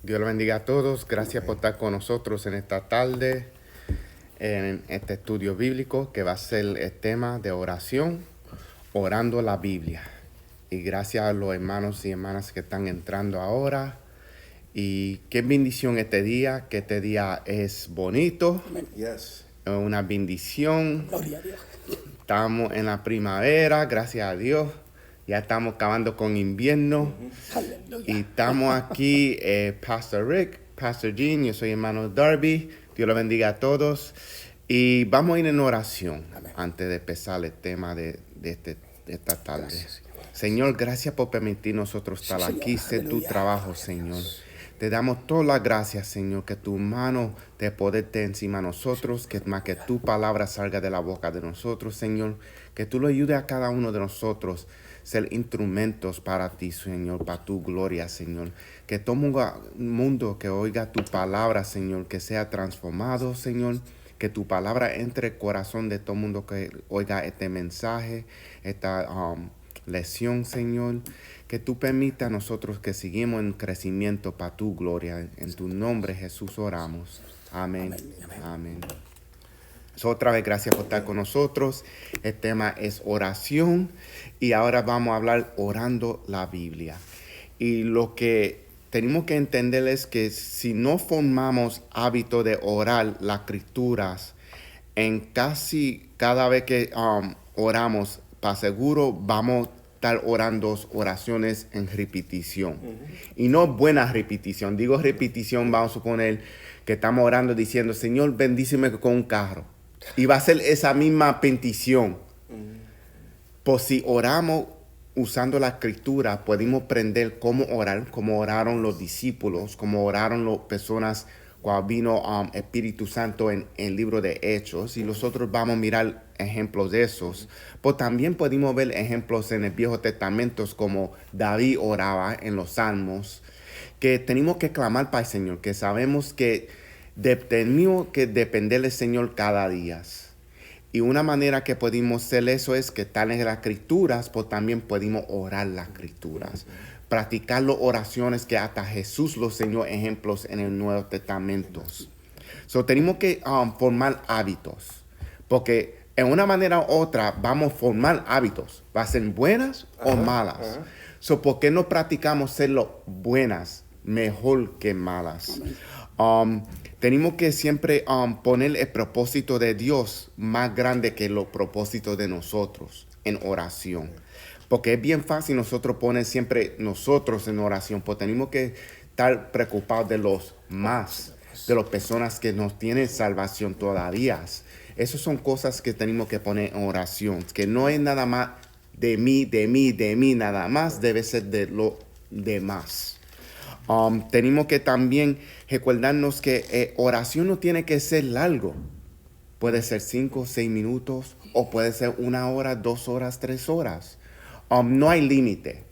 Dios lo bendiga a todos. Gracias por estar con nosotros en esta tarde, en este estudio bíblico que va a ser el tema de oración, orando la Biblia. Y gracias a los hermanos y hermanas que están entrando ahora. Y qué bendición este día, que este día es bonito. Yes. Es una bendición. Gloria a Dios. Estamos en la primavera, gracias a Dios. Ya estamos acabando con invierno. Aleluya. Y estamos aquí, Pastor Rick, Pastor Jean, yo soy hermano Darby. Dios lo bendiga a todos. Y vamos a ir en oración antes de empezar el tema de esta tarde. Gracias, Señor, gracias por permitir nosotros estar Sí, aquí, Señor. ser tu Aleluya. trabajo, Gloria a Señor. Dios. Te damos todas las gracias, Señor, que tu mano de poder esté encima de nosotros, que más que tu palabra salga de la boca de nosotros, Señor. Que tú lo ayudes a cada uno de nosotros ser instrumentos para ti, Señor, para tu gloria, Señor. Que todo mundo que oiga tu palabra, Señor, que sea transformado, Señor. Que tu palabra entre el corazón de todo mundo que oiga este mensaje, esta lección, Señor. Que tú permitas a nosotros que seguimos en crecimiento para tu gloria. En tu nombre, Jesús, oramos. Amén. Amén. Otra vez, gracias por estar con nosotros. El tema es oración. Y ahora vamos a hablar orando la Biblia. Y lo que tenemos que entender es que si no formamos hábito de orar las escrituras, en casi cada vez que oramos, para seguro vamos a estar orando oraciones en repetición. Y no buena repetición. Digo repetición, vamos a suponer que estamos orando diciendo, Señor, bendíceme con un carro. Y va a ser esa misma petición. Pues si oramos usando la escritura, podemos aprender cómo orar, cómo oraron los discípulos, cómo oraron las personas cuando vino Espíritu Santo en el libro de Hechos. Y nosotros vamos a mirar ejemplos de esos. Pero también podemos ver ejemplos en el Viejo Testamento como David oraba en los Salmos, que tenemos que clamar para el Señor, que sabemos que tenemos que depender del Señor cada día. Y una manera que podemos hacer eso es que tal en las escrituras, pues también podemos orar las escrituras. Practicar las oraciones que hasta Jesús los enseñó ejemplos en el Nuevo Testamento. So, tenemos que formar hábitos. Porque en una manera u otra vamos a formar hábitos. Va a ser buenas o malas. So, ¿por qué no practicamos serlo buenas mejor que malas? Tenemos que siempre poner el propósito de Dios más grande que los propósitos de nosotros en oración. Porque es bien fácil nosotros poner siempre nosotros en oración, porque tenemos que estar preocupados de los más, de las personas que nos tienen salvación todavía. Esas son cosas que tenemos que poner en oración, que no es nada más de mí, nada más, debe ser de lo demás. Tenemos que también recordarnos que oración no tiene que ser largo. Puede ser 5 o 6 minutos, o puede ser 1 hora, 2 horas, 3 horas. No hay límite.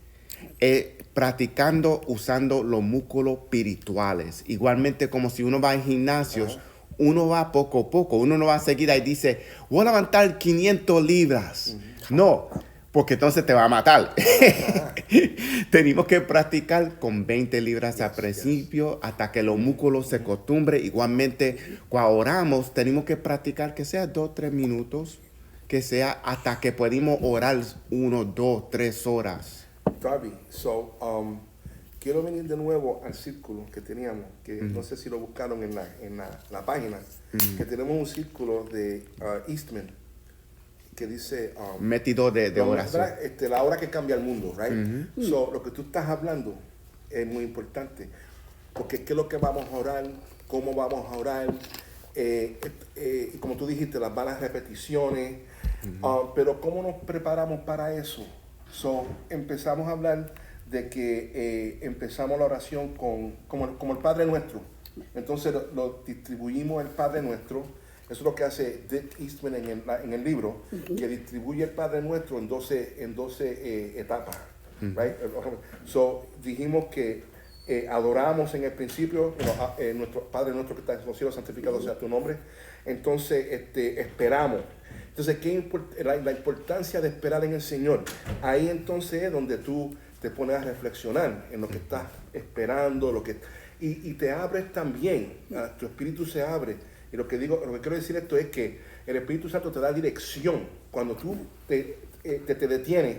Practicando, usando los músculos espirituales. Igualmente como si uno va a gimnasios, uno va poco a poco. Uno no va a seguir ahí y dice, voy a levantar 500 libras. No, porque entonces te va a matar. Tenemos que practicar con 20 libras al principio hasta que los músculos se acostumbren. Igualmente, cuando oramos, tenemos que practicar que sea 2 o 3 minutos, que sea hasta que podamos orar 1, 2, 3 horas. Darby, quiero venir de nuevo al círculo que teníamos, que no sé si lo buscaron en la página, que tenemos un círculo de Eastman, que dice Método de oración. la hora que cambia el mundo, right? So, lo que tú estás hablando es muy importante, porque qué es lo que vamos a orar, cómo vamos a orar, y como tú dijiste, las malas repeticiones, pero cómo nos preparamos para eso. So, empezamos a hablar de que empezamos la oración como el Padre Nuestro. Entonces lo distribuimos el Padre Nuestro. Eso es lo que hace Dick Eastman en el libro, que distribuye el Padre Nuestro en 12 etapas. Right? So, dijimos que adoramos en el principio, nuestro Padre Nuestro que está en los cielos, santificado sea tu nombre. Entonces esperamos. Entonces, la importancia de esperar en el Señor. Ahí entonces es donde tú te pones a reflexionar en lo que estás esperando, Y te abres también, tu espíritu se abre. Y lo que quiero decir esto es que el Espíritu Santo te da dirección. Cuando tú te detienes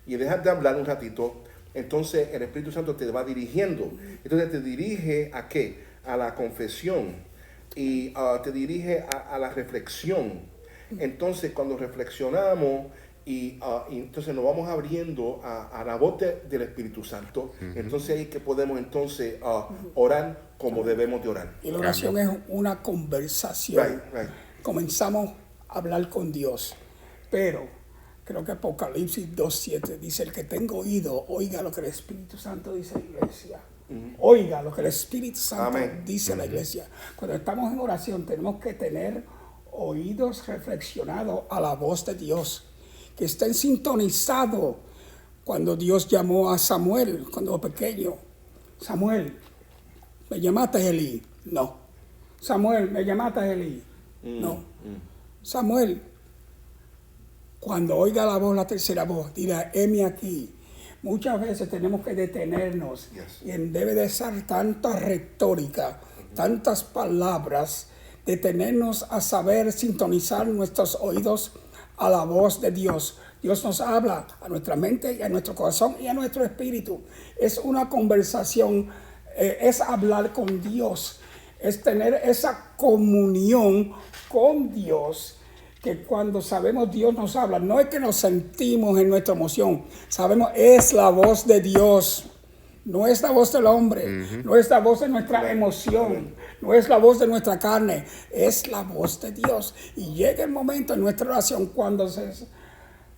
y dejas de hablar un ratito, entonces el Espíritu Santo te va dirigiendo. Entonces te dirige ¿a qué? A la confesión y te dirige a la reflexión. Entonces cuando reflexionamos y entonces nos vamos abriendo a la voz del Espíritu Santo, entonces ahí es que podemos entonces orar como debemos de orar. Y la oración es una conversación. Right. Comenzamos a hablar con Dios, pero creo que Apocalipsis 2:7 dice: el que tenga oído, oiga lo que el Espíritu Santo dice a la iglesia. Oiga lo que el Espíritu Santo dice a la iglesia. Cuando estamos en oración tenemos que tener oídos reflexionados a la voz de Dios, que estén sintonizados. Cuando Dios llamó a Samuel cuando pequeño: Samuel, ¿me llamaste Elí? No. Samuel, ¿me llamaste Elí? No. Samuel, cuando oiga la voz, la tercera voz, dirá: heme aquí. Muchas veces tenemos que detenernos, y debe de ser tanta retórica, tantas palabras, detenernos a saber sintonizar nuestros oídos a la voz de Dios. Dios nos habla a nuestra mente y a nuestro corazón y a nuestro espíritu. Es una conversación, es hablar con Dios, es tener esa comunión con Dios, que cuando sabemos Dios nos habla, no es que nos sentimos en nuestra emoción, sabemos es la voz de Dios. No es la voz del hombre, no es la voz de nuestra emoción, no es la voz de nuestra carne, es la voz de Dios. Y llega el momento en nuestra oración cuando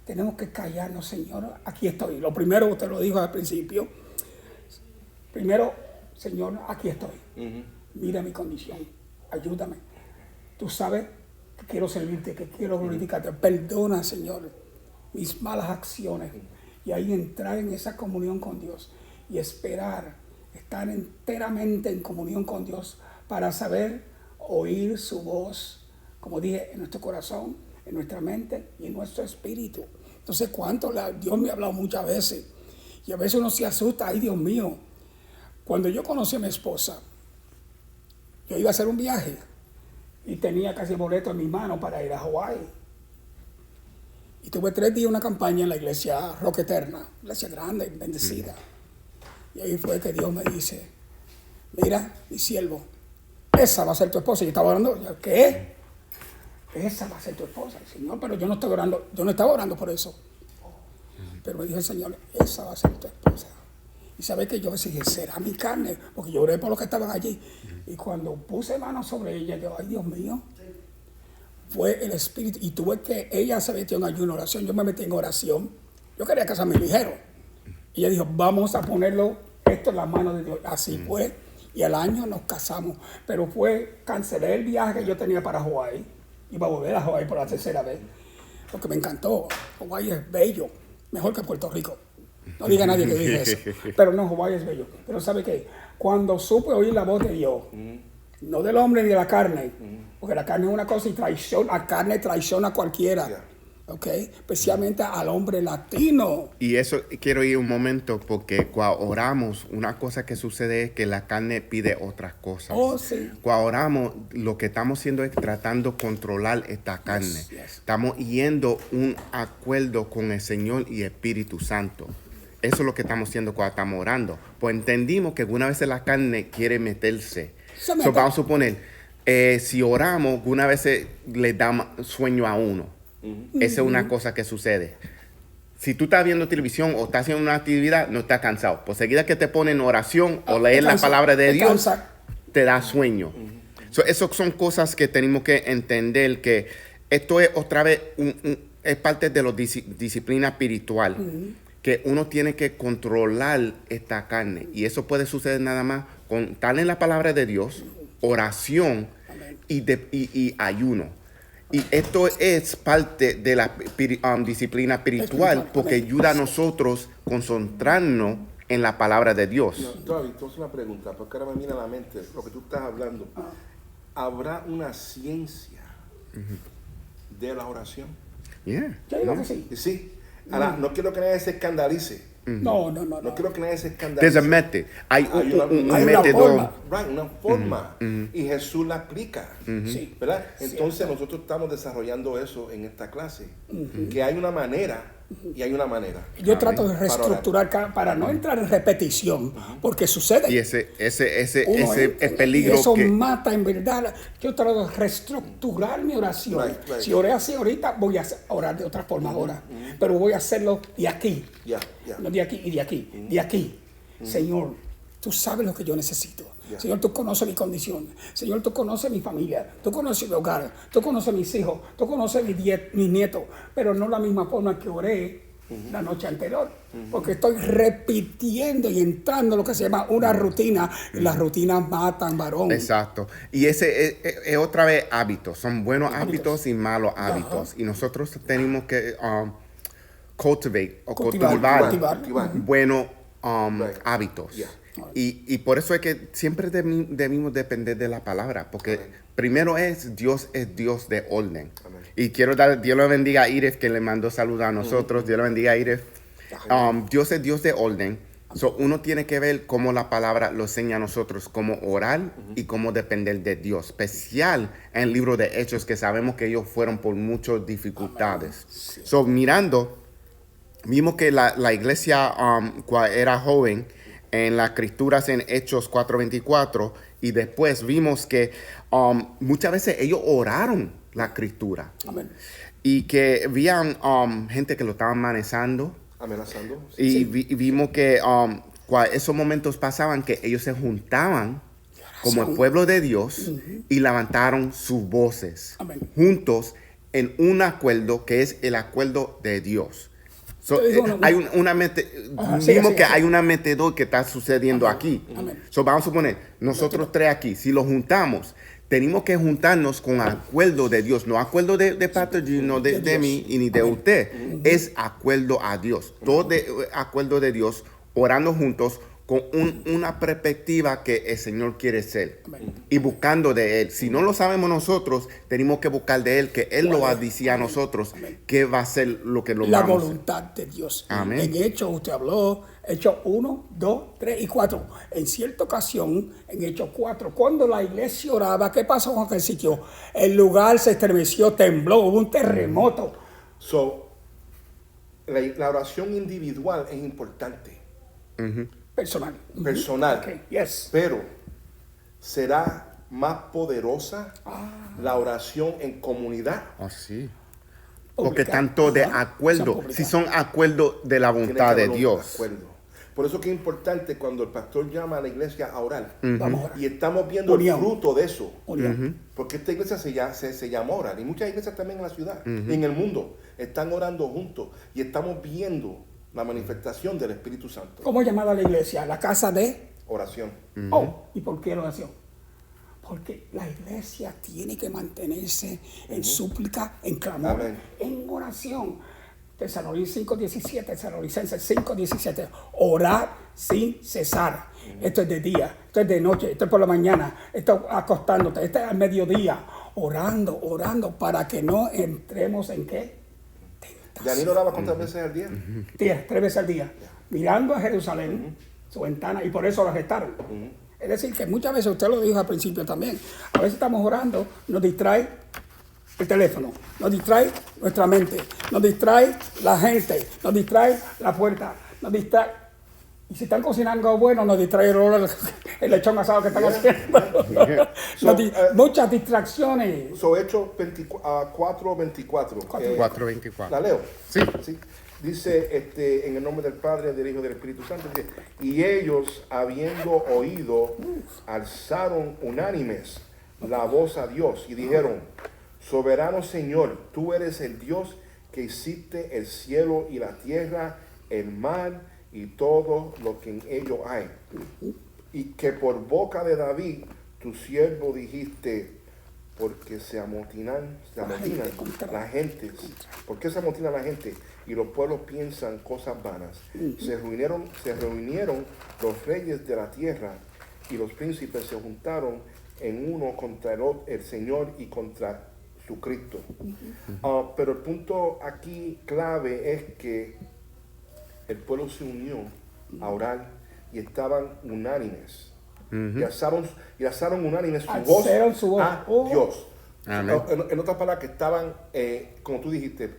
tenemos que callarnos: Señor, aquí estoy. Lo primero, usted lo dijo al principio, primero: Señor, aquí estoy. Mira mi condición, ayúdame. Tú sabes que quiero servirte, que quiero glorificarte. Perdona, Señor, mis malas acciones. Y ahí entrar en esa comunión con Dios. Y esperar, estar enteramente en comunión con Dios para saber oír su voz, como dije, en nuestro corazón, en nuestra mente y en nuestro espíritu. Entonces, Dios me ha hablado muchas veces, y a veces uno se asusta: ay, Dios mío. Cuando yo conocí a mi esposa, yo iba a hacer un viaje y tenía casi boleto en mi mano para ir a Hawái. Y tuve 3 días una campaña en la iglesia Roca Eterna, iglesia grande, bendecida. Y ahí fue que Dios me dice: mira, mi siervo, esa va a ser tu esposa. Y yo estaba orando: ¿qué? Esa va a ser tu esposa. Señor, pero yo no estaba orando por eso. Pero me dijo el Señor: esa va a ser tu esposa. Y sabe que yo dije: será mi carne, porque yo oré por los que estaban allí. Y cuando puse manos sobre ella, yo: ay, Dios mío, fue el Espíritu. Y ella se metió en ayuno, oración. Yo me metí en oración. Yo quería casarme ligero. Y ella dijo: vamos a ponerlo esto en las manos de Dios. Así fue. Y al año nos casamos. Pero cancelé el viaje que yo tenía para Hawái. Iba a volver a Hawái por la 3ª vez. Porque me encantó. Hawái es bello. Mejor que Puerto Rico. No diga nadie que dije eso. Pero no, Hawái es bello. Pero ¿sabe qué? Cuando supe oír la voz de Dios, no del hombre ni de la carne, porque la carne es una cosa y la carne traiciona a cualquiera. Okay, especialmente al hombre latino. Y eso quiero ir un momento, porque cuando oramos, una cosa que sucede es que la carne pide otras cosas. Oh, sí. Cuando oramos, lo que estamos haciendo es tratando de controlar esta carne. Estamos yendo un acuerdo con el Señor y Espíritu Santo. Eso es lo que estamos haciendo cuando estamos orando. Pues entendimos que alguna vez la carne quiere meterse. Vamos a suponer, si oramos, alguna vez le da sueño a uno. Esa es una cosa que sucede. Si tú estás viendo televisión o estás haciendo una actividad, no estás cansado. Por seguida que te ponen oración o leer la palabra de Dios, te da sueño. Esas son cosas que tenemos que entender, que esto es otra vez, es parte de la disciplina espiritual, que uno tiene que controlar esta carne. Y eso puede suceder nada más con estar en la palabra de Dios, oración y ayuno. Y esto es parte de la disciplina espiritual, porque ayuda a nosotros a concentrarnos en la palabra de Dios. David, entonces una pregunta, porque ahora me viene a la mente lo que tú estás hablando. ¿Habrá una ciencia de la oración? Yo digo que sí. Sí. Ahora, no quiero que nadie se escandalice, No quiero que nadie se There's a escandalice. method. Hay Hay una- un hay una método. forma. Right, una forma. Y Jesús la aplica. Sí. ¿Verdad? Entonces Cierto. nosotros estamos desarrollando eso en esta clase. Que hay una manera y hay una manera. Yo trato de Para orar. reestructurar para no entrar en repetición, porque sucede. Y ese Uno entra, el peligro y eso que... mata en verdad. Yo trato de reestructurar mi oración. Right. Si oré así ahorita, voy a orar de otra forma ahora. Pero voy a hacerlo de aquí. Ya. No de aquí y de aquí. De aquí. Señor, tú sabes lo que yo necesito. Yeah. Señor, tú conoces mi condición. Señor, tú conoces mi familia. Tú conoces mi hogar. Tú conoces mis hijos. Tú conoces mis nietos. Pero no la misma forma que oré la noche anterior. Porque estoy repitiendo y entrando en lo que se llama una rutina. Y las rutinas matan, varón. Exacto. Y ese es otra vez hábitos. Son buenos hábitos y malos hábitos. Y nosotros tenemos que cultivar Cultivar. buenos Right. hábitos. Yeah. Y por eso es que siempre debimos depender de la palabra, porque Amén. primero es Dios de orden. Amén. Y quiero Dios le bendiga a Iref, que le mandó saludar a nosotros. Dios le bendiga a Iref. Dios es Dios de orden. So, uno tiene que ver cómo la palabra lo enseña a nosotros, cómo orar y cómo depender de Dios. Especial en el libro de Hechos, que sabemos que ellos fueron por muchas dificultades. So, mirando, vimos que la iglesia cuando era joven, en las escrituras en Hechos 4:24, y después vimos que muchas veces ellos oraron la escritura. Amén. Y que habían gente que lo estaban manejando. Amenazando. Y vimos que cuando esos momentos pasaban, que ellos se juntaban como el pueblo de Dios y levantaron sus voces Amén. juntos en un acuerdo que es el acuerdo de Dios. So, Te digo hay sigue, vimos que sigue. hay una método que está sucediendo aquí. Amén. So, vamos a suponer, nosotros tres aquí, si lo juntamos, tenemos que juntarnos con acuerdo de Dios, no acuerdo de Pastor G, no de Dios. mí y ni de usted, es acuerdo a Dios, todo de acuerdo de Dios, orando juntos con una perspectiva que el Señor quiere ser Amén. y buscando de Él. Si no lo sabemos nosotros, tenemos que buscar de Él, que Él lo va a decir a nosotros, que va a ser lo que lo La vamos a hacer. voluntad de Dios. Amén. En Hechos, usted habló, Hechos 1, 2, 3 y 4. En cierta ocasión, en Hechos 4, cuando la iglesia oraba, ¿qué pasó con aquel sitio? El lugar se estremeció, tembló, hubo un terremoto. So, la oración individual es importante, Personal. personal, Ok, yes. pero será más poderosa la oración en comunidad. Oh, sí. Pública. Porque tanto de Ajá. acuerdo, Son públicas. si son acuerdos de la Tiene que voluntad de haber un Dios. acuerdo. Por eso que es importante cuando el pastor llama a la iglesia a orar. Vamos a orar. Y estamos viendo Unión. el fruto de eso. Unión. Porque esta iglesia se llama orar. Y muchas iglesias también en la ciudad y en el mundo están orando juntos. Y estamos viendo la manifestación del Espíritu Santo. ¿Cómo llamada la iglesia? La casa de... Oración. Oh, ¿y por qué la oración? Porque la iglesia tiene que mantenerse en súplica, en clamor, Amén. en oración. Tesalonicenses 5:17, Tesalonicenses 5:17. Orar sin cesar. Esto es de día, esto es de noche, esto es por la mañana, esto acostándote, esto es al mediodía. Orando para que no entremos en qué? Yanil oraba cuántas veces al día. 3 veces al día, mirando a Jerusalén, su ventana, y por eso lo arrestaron. Es decir, que muchas veces, usted lo dijo al principio también, a veces estamos orando, nos distrae el teléfono, nos distrae nuestra mente, nos distrae la gente, nos distrae la puerta, nos distrae... Y si están cocinando algo bueno, nos distrae el lechón asado que están haciendo. Muchas distracciones. So, Hechos 4:24. 4:24. ¿La leo? Sí. Dice en el nombre del Padre, del Hijo y del Espíritu Santo. Dice, y ellos, habiendo oído, alzaron unánimes la voz a Dios y dijeron, soberano Señor, tú eres el Dios que hiciste el cielo y la tierra, el mar y todo lo que en ellos hay. Y que por boca de David, tu siervo, dijiste, porque se amotinan la gente. ¿Por qué se amotina la gente? Y los pueblos piensan cosas vanas. Se reunieron los reyes de la tierra y los príncipes se juntaron en uno contra el Señor y contra su Cristo. Pero el punto aquí clave es que el pueblo se unió a orar y estaban unánimes. Y alzaron unánimes Alzaron su voz a Dios. Amén. En otras palabras, que estaban, como tú dijiste,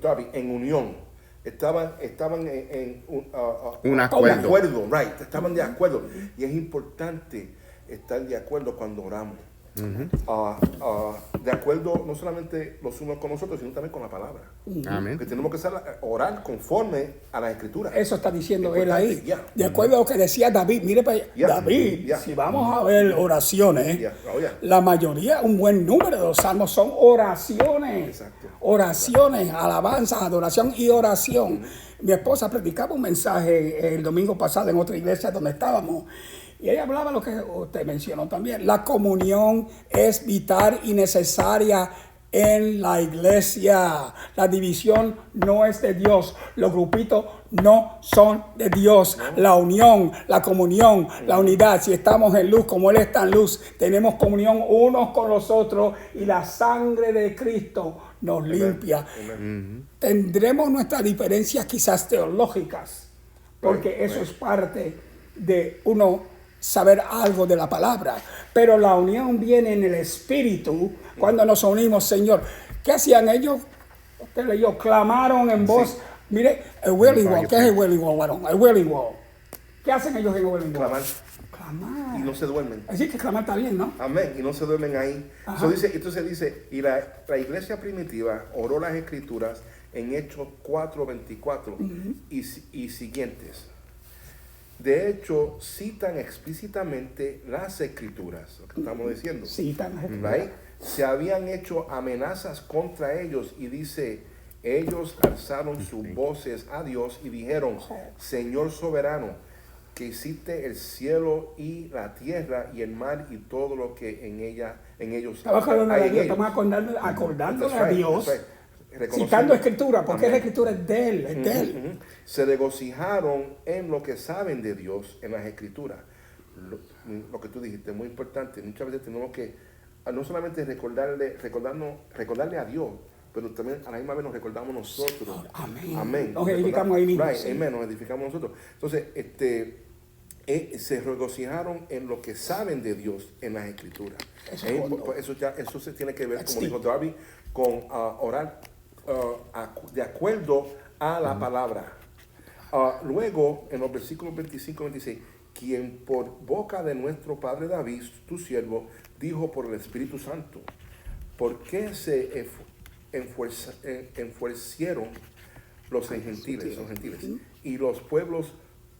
Darby, en unión. Estaban en Un acuerdo. right. Estaban de acuerdo. Y es importante estar de acuerdo cuando oramos. De acuerdo no solamente los unos con nosotros, sino también con la palabra. Amén. Que tenemos que orar conforme a las escrituras. Eso está diciendo él ahí. Yeah. De acuerdo a lo que decía David. Mire para allá. Yeah. David, Yeah. si vamos a ver oraciones, Yeah. Oh, yeah. la mayoría, un buen número de los salmos son oraciones. Exacto. Oraciones, alabanzas, adoración y oración. Mi esposa predicaba un mensaje el domingo pasado en otra iglesia donde estábamos. Y ella hablaba lo que usted mencionó también. La comunión es vital y necesaria en la iglesia. La división no es de Dios. Los grupitos no son de Dios. La unión, la comunión, la unidad. Si estamos en luz como Él está en luz, tenemos comunión unos con los otros y la sangre de Cristo nos limpia. Tendremos nuestras diferencias quizás teológicas, porque eso es parte de uno saber algo de la palabra, pero la unión viene en el espíritu cuando nos unimos, Señor. ¿Qué hacían ellos? Usted leyó, clamaron en voz. Mire, el Wailing Wall. ¿Qué es el Wailing Wall, varón? El Wailing Wall. ¿Qué hacen ellos en el Wailing Wall? Clamar. Y no se duermen. Así que clamar está bien, ¿no? Amén. Y no se duermen ahí. Entonces dice, y la iglesia primitiva oró las escrituras en Hechos 4:24 y siguientes. De hecho, citan explícitamente las escrituras, lo que estamos diciendo. Citan las escrituras. Right? Se habían hecho amenazas contra ellos y dice, ellos alzaron sus voces a Dios y dijeron, Señor soberano, que hiciste el cielo y la tierra y el mar y todo lo que en ellos Estaba acordando hay de en Dios, ellos. estamos acordándole That's a right, Dios, that's right. citando escritura, porque Amén. la escritura es de Él, es de Él. Se regocijaron en lo que saben de Dios en las escrituras. Lo que tú dijiste, muy importante. Muchas veces tenemos que no solamente recordarle a Dios, pero también a la misma vez nos recordamos nosotros. Amén. Amén. Nos edificamos ahí mismo. Right, Sí. amen, nos edificamos nosotros. Entonces, se regocijaron en lo que saben de Dios en las escrituras. Eso se tiene que ver, That's como deep. dijo Darby, con orar de acuerdo a la palabra. Luego, en los versículos 25-26, quien por boca de nuestro padre David, tu siervo, dijo por el Espíritu Santo, ¿por qué se enfurecieron los gentiles, y los pueblos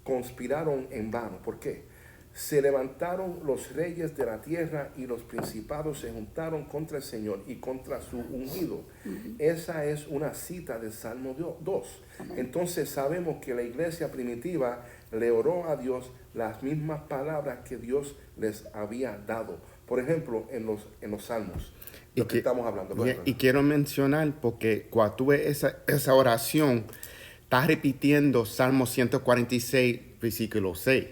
conspiraron en vano? ¿Por qué? Se levantaron los reyes de la tierra y los principados se juntaron contra el Señor y contra su ungido. Esa es una cita del Salmo 2. Entonces sabemos que la iglesia primitiva le oró a Dios las mismas palabras que Dios les había dado. Por ejemplo, en los Salmos, lo que estamos hablando. Y quiero mencionar, porque cuando tú ves esa oración, estás repitiendo Salmo 146, versículo 6,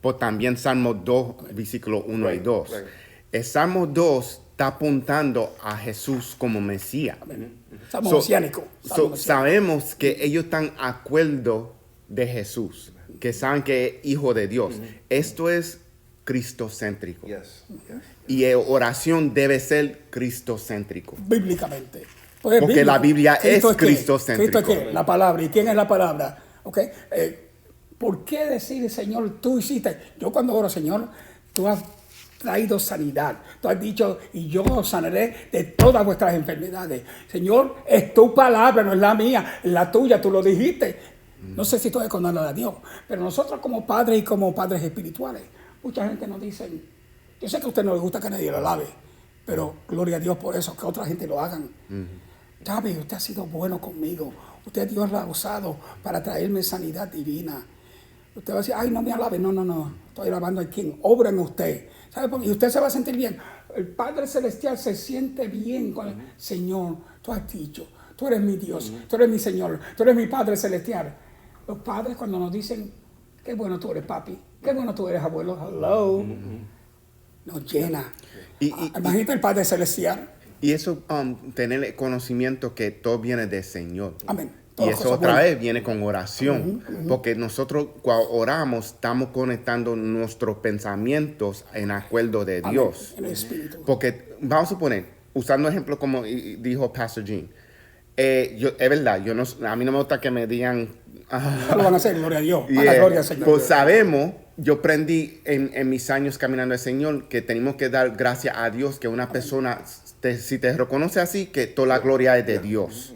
por también Salmo 2, versículo 1 y 2. Right. El Salmo 2 está apuntando a Jesús como Mesías. Salmo mesiánico. Sabemos que ellos están de acuerdo de Jesús, que saben que es hijo de Dios. Esto es cristocéntrico. Yes. Y oración debe ser cristocéntrico. Bíblicamente. Porque la Biblia ¿Cristo es qué? cristocéntrico. ¿Cristo es qué? La palabra. ¿Y quién es la palabra? ¿Okay? ¿Por qué decir, Señor, tú hiciste? Yo cuando oro, Señor, tú has traído sanidad. Tú has dicho, y yo sanaré de todas vuestras enfermedades. Señor, es tu palabra, no es la mía, es la tuya, tú lo dijiste. No sé si estoy recordando a Dios, pero nosotros como padres y como padres espirituales, mucha gente nos dice, yo sé que a usted no le gusta que nadie lo lave, pero gloria a Dios por eso, que otra gente lo hagan. David, usted ha sido bueno conmigo. Usted Dios lo ha usado para traerme sanidad divina. Usted va a decir, ay, no me alabe. No. Estoy alabando a quien obra en usted. ¿Sabe por qué? Y usted se va a sentir bien. El Padre Celestial se siente bien con el Señor. Tú has dicho, tú eres mi Dios, tú eres mi Señor, tú eres mi Padre Celestial. Los padres cuando nos dicen, qué bueno tú eres, papi, qué bueno tú eres, abuelo, hello, nos llena. Imagínate el Padre Celestial. Y eso, tener el conocimiento que todo viene del Señor. Amén. Y eso otra vez viene con oración, porque nosotros cuando oramos estamos conectando nuestros pensamientos en acuerdo de Dios. En el Espíritu. Porque vamos a suponer, usando ejemplo como dijo Pastor Gene, es verdad, a mí no me gusta que me digan... Lo van a hacer, gloria a Dios, a la gloria al Señor. Pues sabemos, yo aprendí en mis años caminando al Señor que tenemos que dar gracias a Dios, que una persona, si te reconoce así, que toda la gloria es de Dios.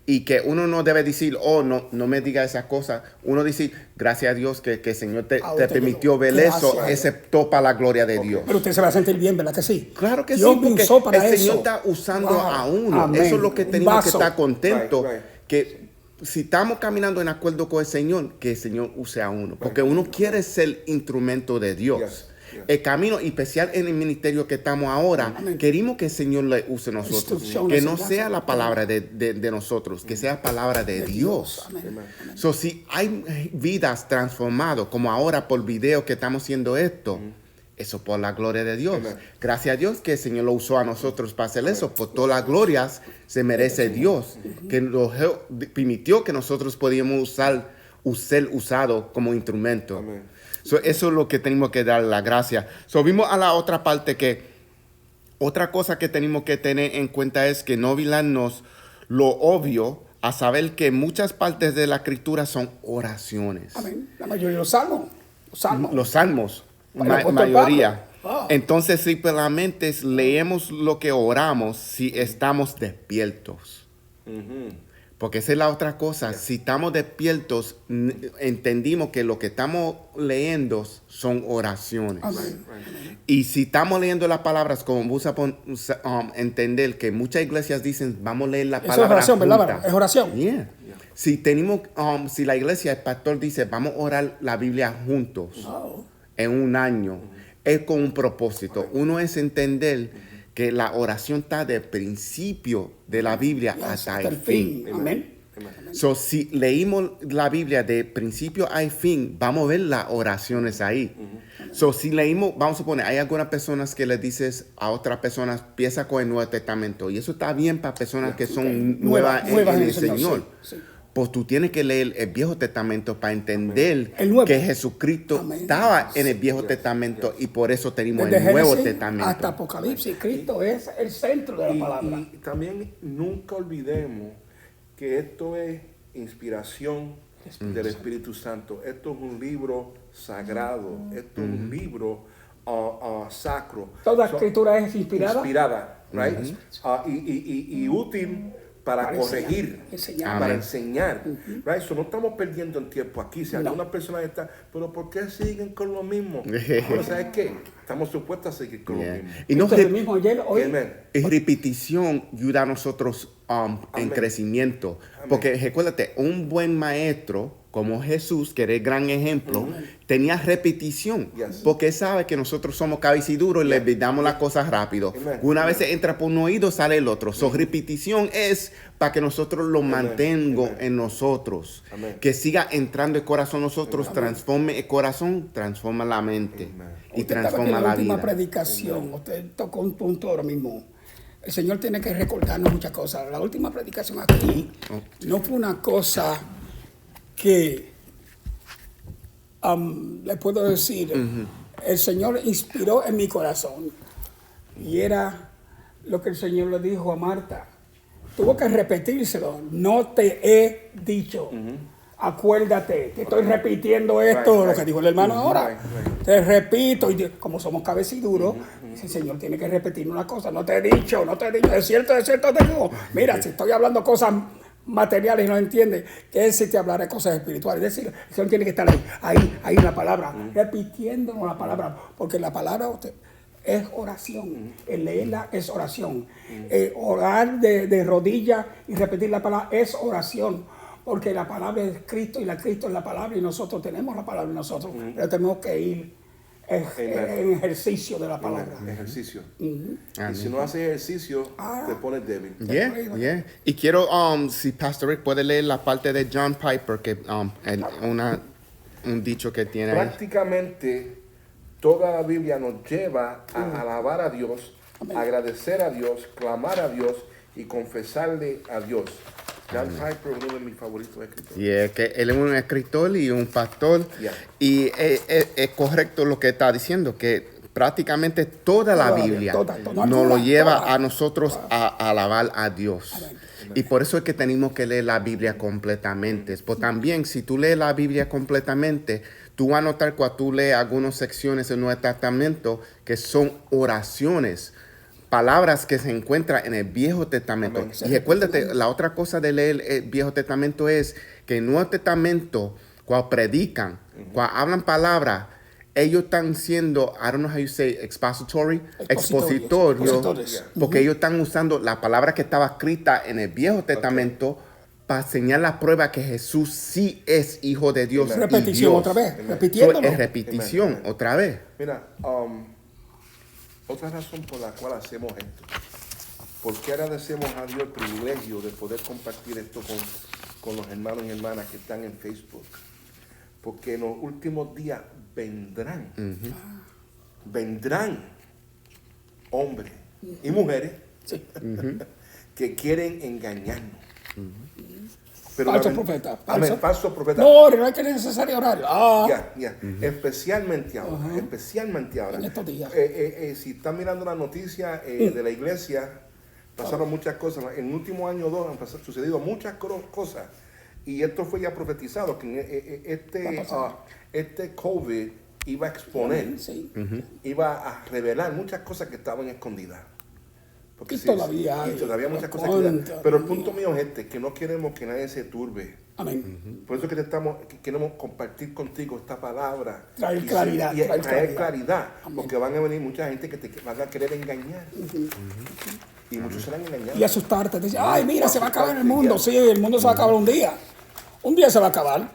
Y que uno no debe decir, no me diga esas cosas. Uno dice, gracias a Dios que el Señor te permitió ver eso, ese topa la gloria de Dios. Pero usted se va a sentir bien, ¿verdad que sí? Claro que Dios sí, porque usó para el Señor eso. está usando a uno. Amén. Eso es lo que tenemos que Vaso. estar contentos. Right. Que si estamos caminando en acuerdo con el Señor, que el Señor use a uno. Porque uno quiere ser instrumento de Dios. Yes. El camino especial en el ministerio que estamos ahora, queremos que el Señor le use a nosotros. Instrucciones, Que no gracias. sea la palabra de nosotros, que sea palabra de Dios. Amén. So, si hay vidas transformadas, como ahora por video que estamos haciendo esto, eso por la gloria de Dios. Amen. Gracias a Dios que el Señor lo usó a nosotros para hacer eso. Por todas las glorias se merece Dios, que nos permitió que nosotros podíamos ser usados como instrumento. Amén. So, eso es lo que tenemos que dar la gracia. So, vimos a la otra parte que otra cosa que tenemos que tener en cuenta es que no olvidarnos lo obvio, a saber que muchas partes de la escritura son oraciones. Amén. La mayoría de los salmos. Los salmos, El apóstol mayoría. Pablo. Ah. Entonces simplemente leemos lo que oramos si estamos despiertos. Porque esa es la otra cosa. Si estamos despiertos, entendimos que lo que estamos leyendo son oraciones. Amén. Y si estamos leyendo las palabras, como vamos a entender que muchas iglesias dicen, vamos a leer la Eso palabra es oración, ¿verdad? junta. Es oración. Yeah. Si tenemos, si la iglesia, el pastor dice, vamos a orar la Biblia juntos Oh. en un año, es con un propósito. Uno es entender que la oración está del principio de la Biblia hasta el fin. Amén. So, si leímos la Biblia de principio a fin, vamos a ver las oraciones ahí. So, si leímos, vamos a suponer, hay algunas personas que le dices a otras personas, empieza con el Nuevo Testamento. Y eso está bien para personas que son nuevas en el Señor. Sí. Pues tú tienes que leer el Viejo Testamento para entender El Nuevo. que Jesucristo Amén. estaba en el Viejo Testamento y por eso tenemos Desde el Nuevo Génesis Testamento. hasta Apocalipsis, Cristo es el centro de la palabra. Y también nunca olvidemos que esto es inspiración del Espíritu Santo. Esto es un libro sagrado. Esto es un libro sacro. Toda So, escritura es inspirada. right? Y útil para corregir, enseñar. para Amén. enseñar. Right? So, no estamos perdiendo el tiempo aquí. Si alguna persona está, pero ¿por qué siguen con lo mismo? Pero ¿sabes qué? Estamos supuestos a seguir con lo Yeah. mismo. Y no Esto es el mismo ayer, hoy. Amen. y repetición ayuda a nosotros en crecimiento. Porque recuérdate, un buen maestro como Jesús, que era el gran ejemplo, tenía repetición. Yes. Porque él sabe que nosotros somos cabeciduros y le olvidamos las cosas rápido. Amen. Una vez entra por un oído, sale el otro. So, repetición es para que nosotros lo mantengamos en nosotros. Amen. Que siga entrando el corazón en nosotros, transforme el corazón, transforma la mente Amen. y Usted estaba transforma aquí en la última vida. predicación, usted tocó un punto ahora mismo. El Señor tiene que recordarnos muchas cosas. La última predicación aquí no fue una cosa que le puedo decir. El Señor inspiró en mi corazón y era lo que el Señor le dijo a Marta. Tuvo que repetírselo. No te he dicho. Acuérdate, te estoy repitiendo esto, Right, lo que dijo el hermano ahora. right. Te repito, y como somos cabeciduros, el Señor tiene que repetir una cosa. No te he dicho, es cierto te digo. Mira, si estoy hablando cosas materiales y no entiendes, que si te hablaré cosas espirituales. Es decir, el Señor tiene que estar ahí en la palabra, repitiéndonos la palabra, porque la palabra es oración. El leerla es oración. Orar de rodillas y repetir la palabra es oración. Porque la palabra es Cristo y la Cristo es la palabra y nosotros tenemos la palabra en nosotros. Pero tenemos que ir en ejercicio de la palabra. Ejercicio. Amén. Y si no haces ejercicio, te pones débil. Yeah. Y quiero, si Pastor Rick puede leer la parte de John Piper, que un dicho que tiene ahí. Prácticamente toda la Biblia nos lleva a alabar a Dios, agradecer a Dios, clamar a Dios y confesarle a Dios. John Piper, uno de mis favoritos escritores. Y es que él es un escritor y un pastor. Yeah. Y es correcto lo que está diciendo, que prácticamente toda la Biblia nos lo lleva a nosotros a alabar a Dios. Y por eso es que tenemos que leer la Biblia completamente. Pues también, si tú lees la Biblia completamente, tú vas a notar cuando tú lees algunas secciones del Nuevo Testamento que son oraciones, palabras que se encuentran en el Viejo Testamento. Amén. Y recuérdate, la otra cosa de leer el Viejo Testamento es que el Nuevo Testamento, cuando predican, cuando hablan palabras, ellos están siendo, I don't know how you say, expositores, porque ellos están usando la palabra que estaba escrita en el Viejo Testamento para enseñar la prueba que Jesús sí es Hijo de Dios. Amen. Repetición y Dios. otra vez, Amen. repitiéndolo. Es repetición Amen. otra vez. Mira, otra razón por la cual hacemos esto. ¿Por qué agradecemos a Dios el privilegio de poder compartir esto con los hermanos y hermanas que están en Facebook? Porque en los últimos días vendrán hombres y mujeres que quieren engañarnos. Pero Falso profeta. Amén, falso profeta. No es que es necesario orar. Especialmente ahora. Especialmente ahora. En estos días. Si están mirando la noticia de la iglesia, pasaron muchas cosas. En el último año o dos han sucedido muchas cosas. Y esto fue ya profetizado, que este COVID iba a exponer, iba a revelar muchas cosas que estaban escondidas. Porque Y todavía hay. muchas cosas escondidas. Pero el punto mío es que no queremos que nadie se turbe. Amén. Por eso que queremos compartir contigo esta palabra. Traer claridad. Traer claridad. Porque van a venir mucha gente que te van a querer engañar. Y muchos serán engañados. Y asustarte. Dice, ay, mira, se va a acabar el mundo. Sí, el mundo se va a acabar un día. Un día se va a acabar.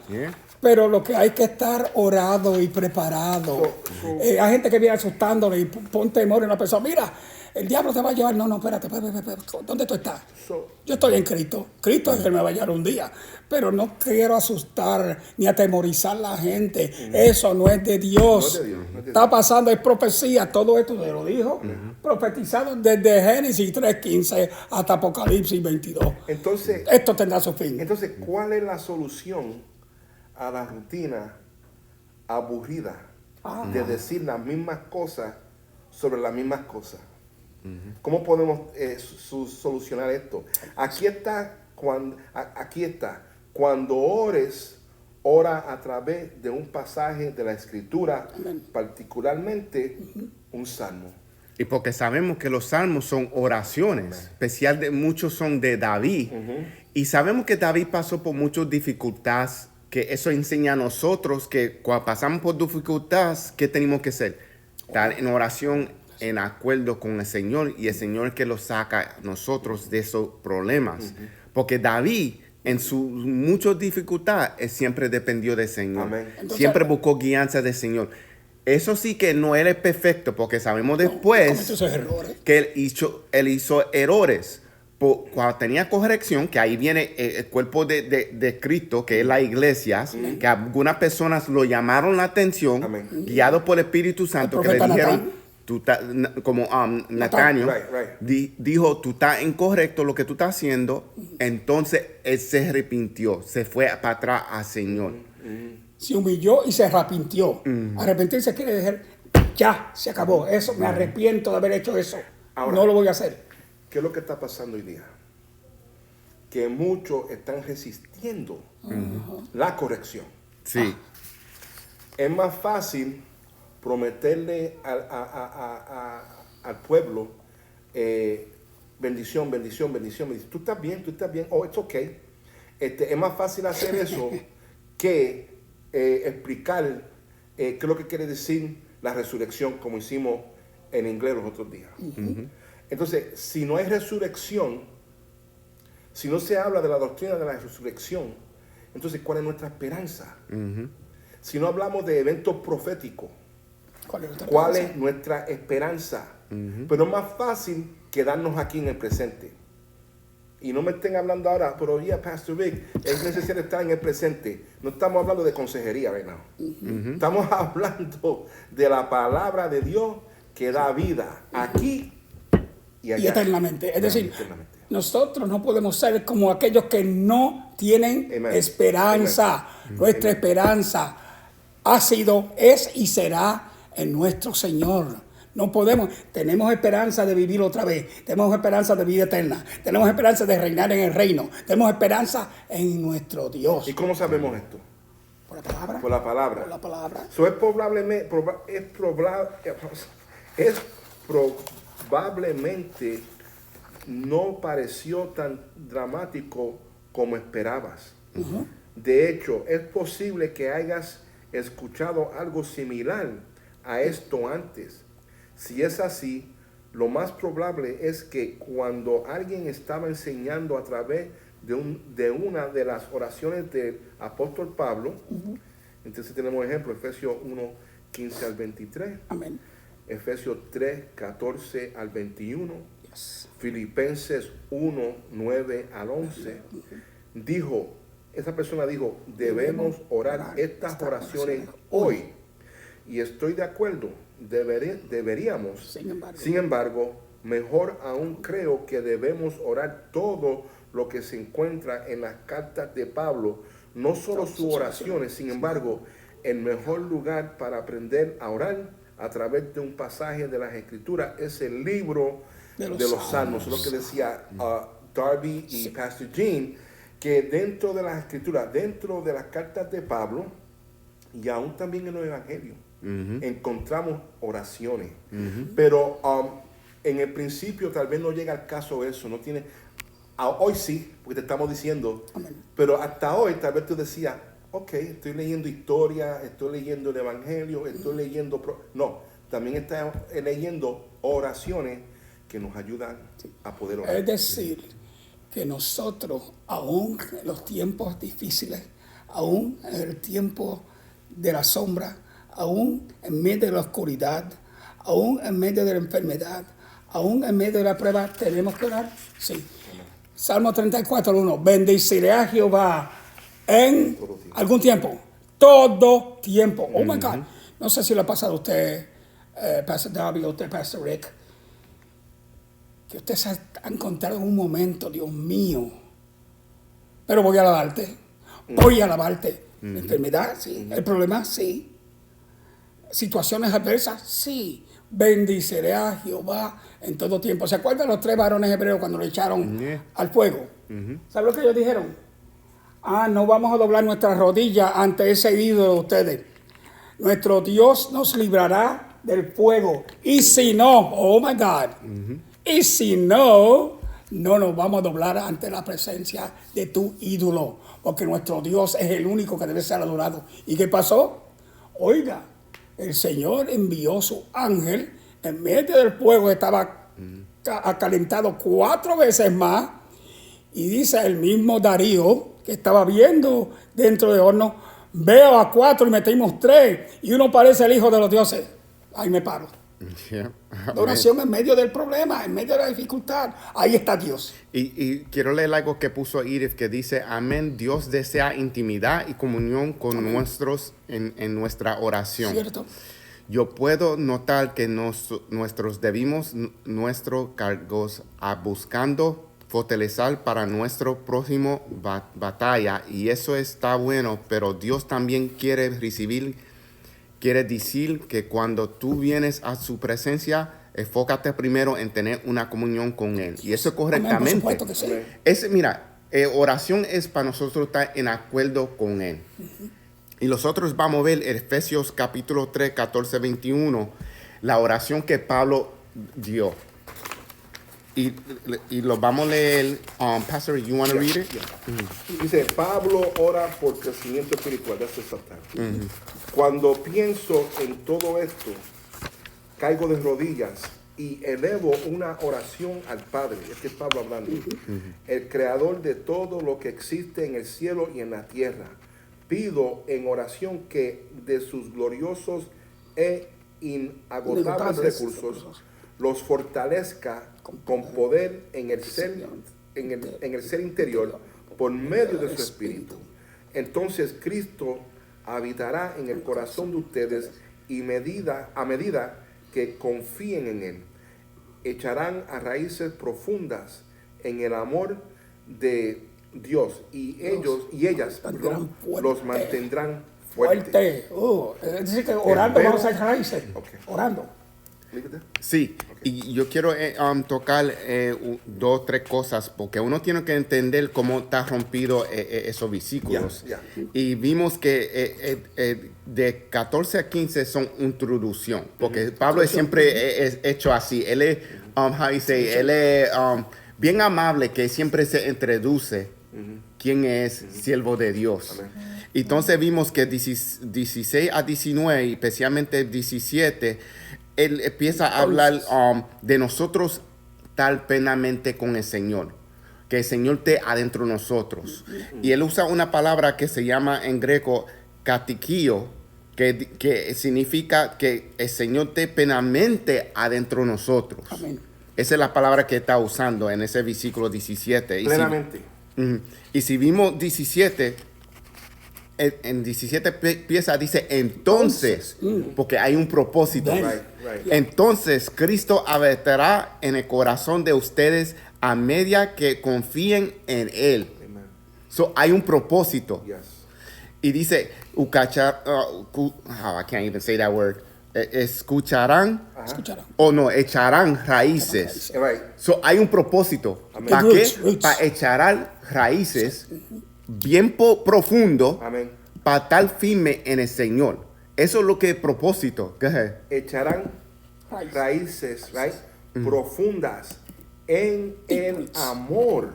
Pero lo que hay que estar orado y preparado. Hay gente que viene asustándole y pone temor en una persona. Mira, el diablo te va a llevar. No, espérate. ¿Dónde tú estás? Yo estoy en Cristo. Cristo es el que me va a llevar un día. Pero no quiero asustar ni atemorizar a la gente. Eso no es de Dios. Está pasando, es profecía. Todo esto se lo dijo. Profetizado desde Génesis 3:15 hasta Apocalipsis 22. Entonces, Esto tendrá su fin. Entonces, ¿cuál es la solución a la rutina aburrida de decir las mismas cosas sobre las mismas cosas? ¿Cómo podemos solucionar esto? Aquí está, cuando ores, ora a través de un pasaje de la Escritura, particularmente un salmo. Y porque sabemos que los salmos son oraciones, muchos son de David. Y sabemos que David pasó por muchas dificultades, que eso enseña a nosotros que cuando pasamos por dificultades, ¿qué tenemos que hacer? Estar en oración, en acuerdo con el Señor, y el Señor que lo saca a nosotros de esos problemas. Porque David, en sus muchas dificultades, él siempre dependió del Señor. Entonces, siempre buscó guianza del Señor. Eso sí que no era perfecto, porque sabemos después que él hizo errores. Cuando tenía corrección, que ahí viene el cuerpo de Cristo, que es la iglesia, que algunas personas lo llamaron la atención, guiado por el Espíritu Santo, que le dijeron, como Nathanael, dijo, tú estás incorrecto lo que tú estás haciendo. Entonces él se arrepintió, se fue para atrás al Señor. Se humilló y se arrepintió. Arrepentirse quiere decir, ya, se acabó. Eso, me arrepiento de haber hecho eso. Ahora, no lo voy a hacer. ¿Qué es lo que está pasando hoy día? Que muchos están resistiendo la corrección. Sí. Es más fácil prometerle al pueblo bendición. Tú estás bien. Oh, it's okay. Es más fácil hacer eso que explicar qué es lo que quiere decir la resurrección, como hicimos en inglés los otros días. Entonces, si no hay resurrección, si no se habla de la doctrina de la resurrección, entonces, ¿cuál es nuestra esperanza? Si no hablamos de eventos proféticos, ¿cuál es nuestra esperanza? Pero es más fácil quedarnos aquí en el presente. Y no me estén hablando ahora, pero ya, Pastor Vic, es necesario estar en el presente. No estamos hablando de consejería right now. Estamos hablando de la palabra de Dios que da vida aquí y allá. Y eternamente. Es decir, nosotros no podemos ser como aquellos que no tienen Amen. esperanza. Nuestra esperanza ha sido, es y será en nuestro Señor. No podemos, tenemos esperanza de vivir otra vez, tenemos esperanza de vida eterna, tenemos esperanza de reinar en el reino, tenemos esperanza en nuestro Dios. ¿Y cómo sabemos esto? ¿Por la palabra? Por la palabra. Por la palabra. So, es probablemente no pareció tan dramático como esperabas. De hecho, es posible que hayas escuchado algo similar a esto antes. Si es así, lo más probable es que cuando alguien estaba enseñando a través de una de las oraciones del apóstol Pablo, entonces tenemos ejemplo, Efesios 1, 15 al 23, Amén. Efesios 3, 14 al 21, Yes. Filipenses 1, 9 al 11, esa persona dijo, debemos orar estas oraciones hoy. Y estoy de acuerdo, deberíamos. Sin embargo, mejor aún creo que debemos orar todo lo que se encuentra en las cartas de Pablo, no solo sus oraciones. Sin embargo, el mejor lugar para aprender a orar a través de un pasaje de las Escrituras es el libro de los Salmos. Lo que decía Darby y Pastor Gene, que dentro de las Escrituras, dentro de las cartas de Pablo y aún también en los Evangelios, encontramos oraciones. Pero en el principio tal vez no llega al caso eso, no tiene... Hoy sí, porque te estamos diciendo, Amén. pero hasta hoy tal vez tú decías, ok, estoy leyendo historia, estoy leyendo el Evangelio, estoy leyendo... No, también estás leyendo oraciones que nos ayudan a poder orar. Es decir, que nosotros, aún en los tiempos difíciles, aún en el tiempo de la sombra, aún en medio de la oscuridad, aún en medio de la enfermedad, aún en medio de la prueba, tenemos que orar. Sí. Salmo 34:1. Bendeciré a Jehová en algún tiempo. Todo tiempo. Oh my God. No sé si lo ha pasado a usted, Pastor Darby, o usted, Pastor Rick, que usted se ha encontrado en un momento, Dios mío, pero voy a alabarte. Voy a alabarte. La enfermedad, sí. El problema, sí. Situaciones adversas, sí. Bendiciré a Jehová en todo tiempo. ¿Se acuerdan los 3 varones hebreos cuando lo echaron al fuego? ¿Saben lo que ellos dijeron? No vamos a doblar nuestras rodillas ante ese ídolo de ustedes. Nuestro Dios nos librará del fuego. Y si no, oh my God, y si no, no nos vamos a doblar ante la presencia de tu ídolo, porque nuestro Dios es el único que debe ser adorado. ¿Y qué pasó? Oiga, el Señor envió su ángel en medio del fuego, estaba acalentado 4 veces más, y dice el mismo Darío, que estaba viendo dentro del horno, veo a 4 y metimos 3, y uno parece el hijo de los dioses. Ahí me paro. Yeah. La oración en medio del problema, en medio de la dificultad, ahí está Dios. Y quiero leer algo que puso Edith, que dice, amén, Dios desea intimidad y comunión con nosotros en nuestra oración. ¿Cierto? Yo puedo notar que nuestros debimos nuestros cargos a buscando fortalecer para nuestro próximo batalla, y eso está bueno, pero Dios también quiere decir que cuando tú vienes a su presencia, enfócate primero en tener una comunión con Él. Y eso correctamente. Amén, por supuesto que sí. Oración es para nosotros estar en acuerdo con Él. Y nosotros vamos a ver Efesios capítulo 3, 14, 21, la oración que Pablo dio. Y lo vamos a leer. Pastor, you want to read it? Yeah. Dice, Pablo ora por crecimiento espiritual. That's the subtitle. Cuando pienso en todo esto, caigo de rodillas y elevo una oración al Padre. Este es Pablo hablando. El creador de todo lo que existe en el cielo y en la tierra. Pido en oración que de sus gloriosos e inagotables recursos los fortalezca con poder en el ser interior por medio de su espíritu. Entonces Cristo habitará en el corazón de ustedes y a medida que confíen en Él, echarán a raíces profundas en el amor de Dios y ellos y ellas mantendrán fuerte. los mantendrán fuertes. Fuerte. Es decir, que orando Pero- vamos a echar raíces. Ok. Orando. Fíjate. Sí, y yo quiero tocar 2, 3 cosas, porque uno tiene que entender cómo está rompido esos versículos. Ya. Y vimos que de 14 a 15 son introducción, porque Pablo siempre es hecho así. Él es, él es bien amable, que siempre se introduce quién es siervo de Dios. Amén. Entonces vimos que 16 a 19, especialmente 17, él empieza a hablar de nosotros estar plenamente con el Señor, que el Señor esté adentro de nosotros. Y él usa una palabra que se llama en greco katikio, que significa que el Señor esté plenamente adentro de nosotros. Amén. Esa es la palabra que está usando en ese versículo 17. Plenamente. Y si vimos 17, en 17 pieza dice entonces, porque hay un propósito. Then. Right. Entonces Cristo habitará en el corazón de ustedes a medida que confíen en Él. Amen. So, hay un propósito. Yes. Y dice, I can't even say that word. Escucharán, Escucharon. o no, echarán raíces. Right. So, hay un propósito. Amén. ¿Para Roots, qué? roots. Para echar raíces bien profundo, Amén. para estar firme en el Señor. Eso es lo que es propósito. Go ahead. Echarán raíces, right, profundas en el roots. amor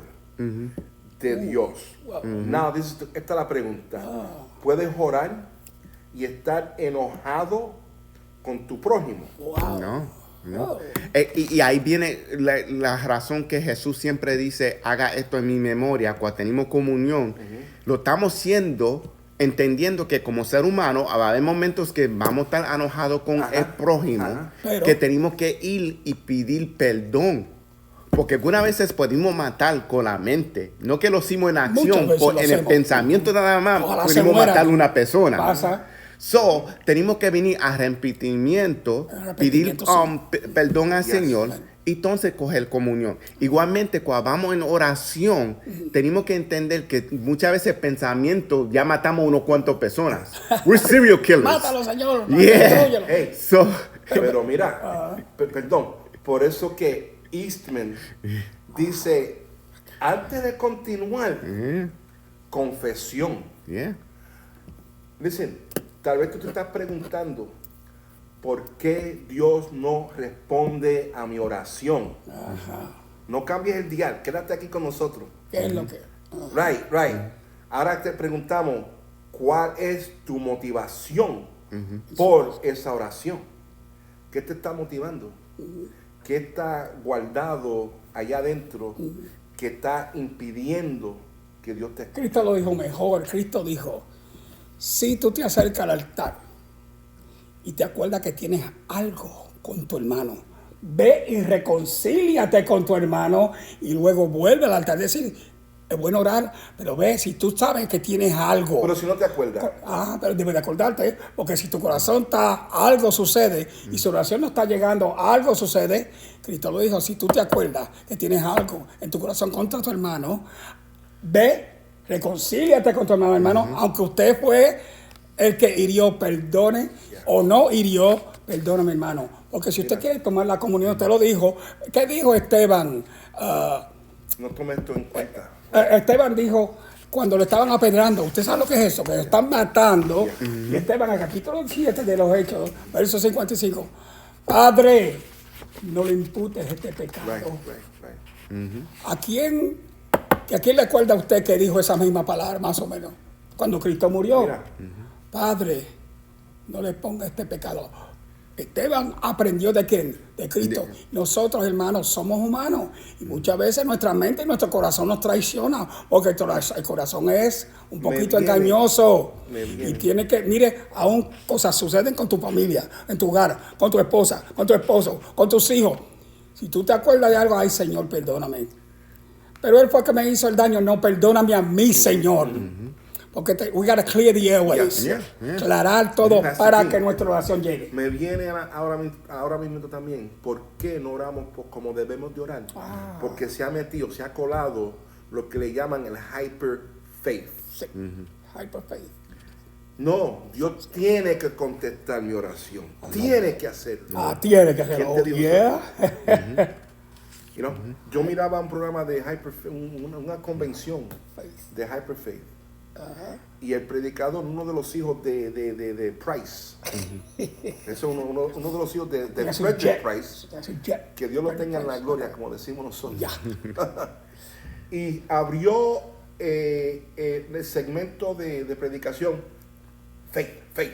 de Dios. Wow. Now, esta es la pregunta. ¿Puedes orar y estar enojado con tu prójimo? Wow. No. Wow. Y ahí viene la razón que Jesús siempre dice, haga esto en mi memoria, cuando tenemos comunión. Lo estamos haciendo entendiendo que como ser humano va a haber momentos que vamos a estar enojados con Ajá, el prójimo, ajá. Pero- que tenemos que ir y pedir perdón. Porque algunas veces podemos matar con la mente. No que lo hicimos en acción, Muchas veces lo en el hacemos. pensamiento nada más Ojalá se podemos mueran. matar a una persona. Pasa. So, tenemos que venir a arrepentimiento, pedir Arrepentimiento, sí. perdón al Yes. Señor y entonces coger comunión. Igualmente, cuando vamos en oración, tenemos que entender que muchas veces pensamiento ya matamos unos cuantos personas. We're serial killers. Mátalo, Señor. Yeah. Destrúyelo. Hey, So, pero mira, perdón, por eso que Eastman dice, antes de continuar, confesión. yeah. Listen, tal vez tú te estás preguntando por qué Dios no responde a mi oración. No cambies el dial, quédate aquí con nosotros. ¿Qué es lo que? Right. Ahora te preguntamos, ¿cuál es tu motivación por esa oración? ¿Qué te está motivando? ¿Qué está guardado allá adentro que está impidiendo que Dios te escuche? Cristo lo dijo mejor. Cristo dijo, si tú te acercas al altar y te acuerdas que tienes algo con tu hermano, ve y reconcíliate con tu hermano y luego vuelve al altar. Es decir, es bueno orar, pero ve, si tú sabes que tienes algo. Pero si no te acuerdas, Pero debes de acordarte, porque si tu corazón está, algo sucede, y su oración no está llegando, algo sucede. Cristo lo dijo, si tú te acuerdas que tienes algo en tu corazón contra tu hermano, ve, reconcíliate con tu hermano, aunque usted fue el que hirió, perdone, o no hirió, perdóname, hermano. Porque si usted quiere tomar la comunión, usted lo dijo. ¿Qué dijo Esteban? no tomes esto en cuenta. Esteban dijo, cuando lo estaban apedrando, ¿usted sabe lo que es eso? Que lo están matando. Y Esteban, en el capítulo 7 de los Hechos, verso 55, Padre, no le imputes este pecado. Right. ¿A quién le acuerda a usted que dijo esa misma palabra, más o menos? Cuando Cristo murió. Mira. Padre, no le ponga este pecado. Esteban aprendió de quién, de Cristo. Nosotros, hermanos, somos humanos y muchas veces nuestra mente y nuestro corazón nos traiciona porque el corazón es un poquito viene. engañoso. Me viene. Y tiene que, mire, aún cosas suceden con tu familia, en tu hogar, con tu esposa, con tu esposo, con tus hijos. Si tú te acuerdas de algo, ay, Señor, perdóname. Pero él fue el que me hizo el daño, no, perdóname a mí, Señor. Porque we gotta clear the airways. Yeah. Aclarar todo Pastor para King, que nuestra oración llegue. Me viene ahora mismo también, ¿por qué no oramos como debemos de orar? Porque se ha colado lo que le llaman el hyper faith. Sí. Hyper faith. No, Dios tiene que contestar mi oración. Tiene que hacerlo. Tiene que hacerlo. ¿Quién te dijo Yeah. You know, yo miraba un programa de una convención de Hyper Faith. Y el predicador, uno de los hijos de Price, eso es uno de los hijos de Frederick Price, que Dios lo tenga en la gloria, como decimos nosotros. Y abrió el segmento de predicación, faith.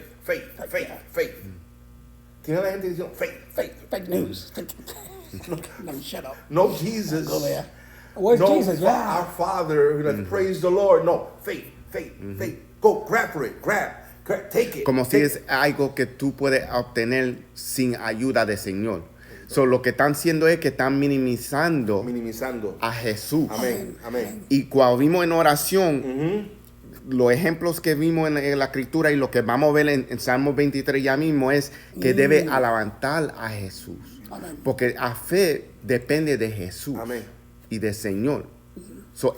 Tiene la gente diciendo Fake news. No, shut up. no Jesus, Go there. Where's no Jesus? Yeah. our Father, praise the Lord. No, faith. Go grab for it, grab, take it. Como si es algo que tú puedes obtener sin ayuda del Señor. So, lo que están haciendo es que están minimizando a Jesús. Amén. Y cuando vimos en oración, los ejemplos que vimos en la escritura y lo que vamos a ver en Salmo 23 ya mismo es que debe alabantar a Jesús. Amén. Porque la fe depende de Jesús y del Señor. So,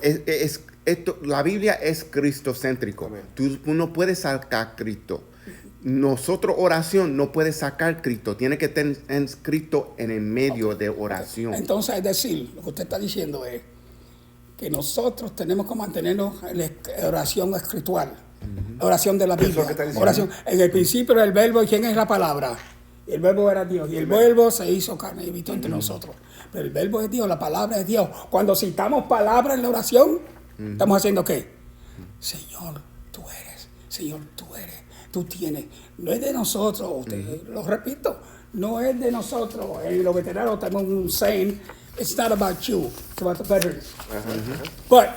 la Biblia es cristocéntrico. Tú no puedes sacar a Cristo. Nosotros oración no puede sacar Cristo. Tiene que tener Cristo en el medio de oración. Entonces, es decir, lo que usted está diciendo es que nosotros tenemos que mantenernos en la oración espiritual, oración de la Biblia. Oración. En el principio era el verbo, ¿y quién es la palabra? El verbo era Dios, y el verbo se hizo carne y habitó entre nosotros. Pero el verbo es Dios, la palabra es Dios. Cuando citamos palabras en la oración, ¿estamos haciendo qué? Señor, tú eres. Señor, tú eres. Tú tienes. No es de nosotros, lo repito, no es de nosotros. En los veteranos tenemos un saying, it's not about you, it's about the veterans. But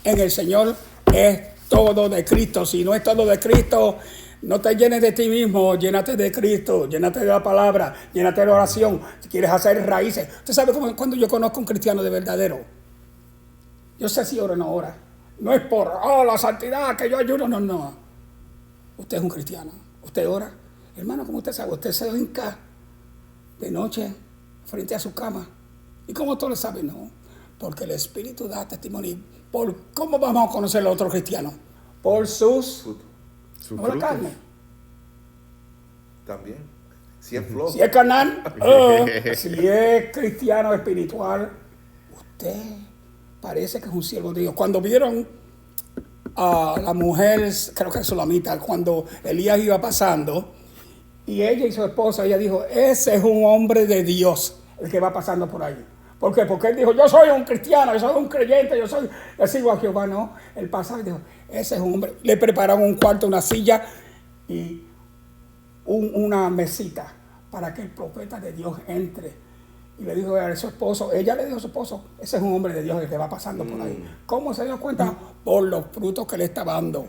en el Señor es todo de Cristo. Si no es todo de Cristo, no te llenes de ti mismo, llénate de Cristo, llénate de la palabra, llénate de la oración. Si quieres hacer raíces. Usted sabe cuando yo conozco a un cristiano de verdadero, yo sé si ora o no ora. No es por, la santidad, que yo ayuno, no. Usted es un cristiano, usted ora. Hermano, ¿cómo usted sabe? Usted se hinca de noche frente a su cama. ¿Y cómo tú lo sabes? No, porque el Espíritu da testimonio. ¿Cómo vamos a conocer a los otros cristianos? Por sus no la carne. También. Si es flojo. Si es carnal, si es cristiano espiritual, usted parece que es un siervo de Dios. Cuando vieron a la mujer, creo que es Sulamita, cuando Elías iba pasando, y ella y su esposa, ella dijo, ese es un hombre de Dios, el que va pasando por ahí. ¿Por qué? Porque él dijo, yo soy un cristiano, yo soy un creyente, yo sigo a Jehová. No, el pasado dijo, ese es un hombre. Le prepararon un cuarto, una silla y una mesita para que el profeta de Dios entre. Y le dijo a su esposo, ella le dijo a su esposo, ese es un hombre de Dios el que va pasando por ahí. ¿Cómo se dio cuenta? Por los frutos que le estaba dando.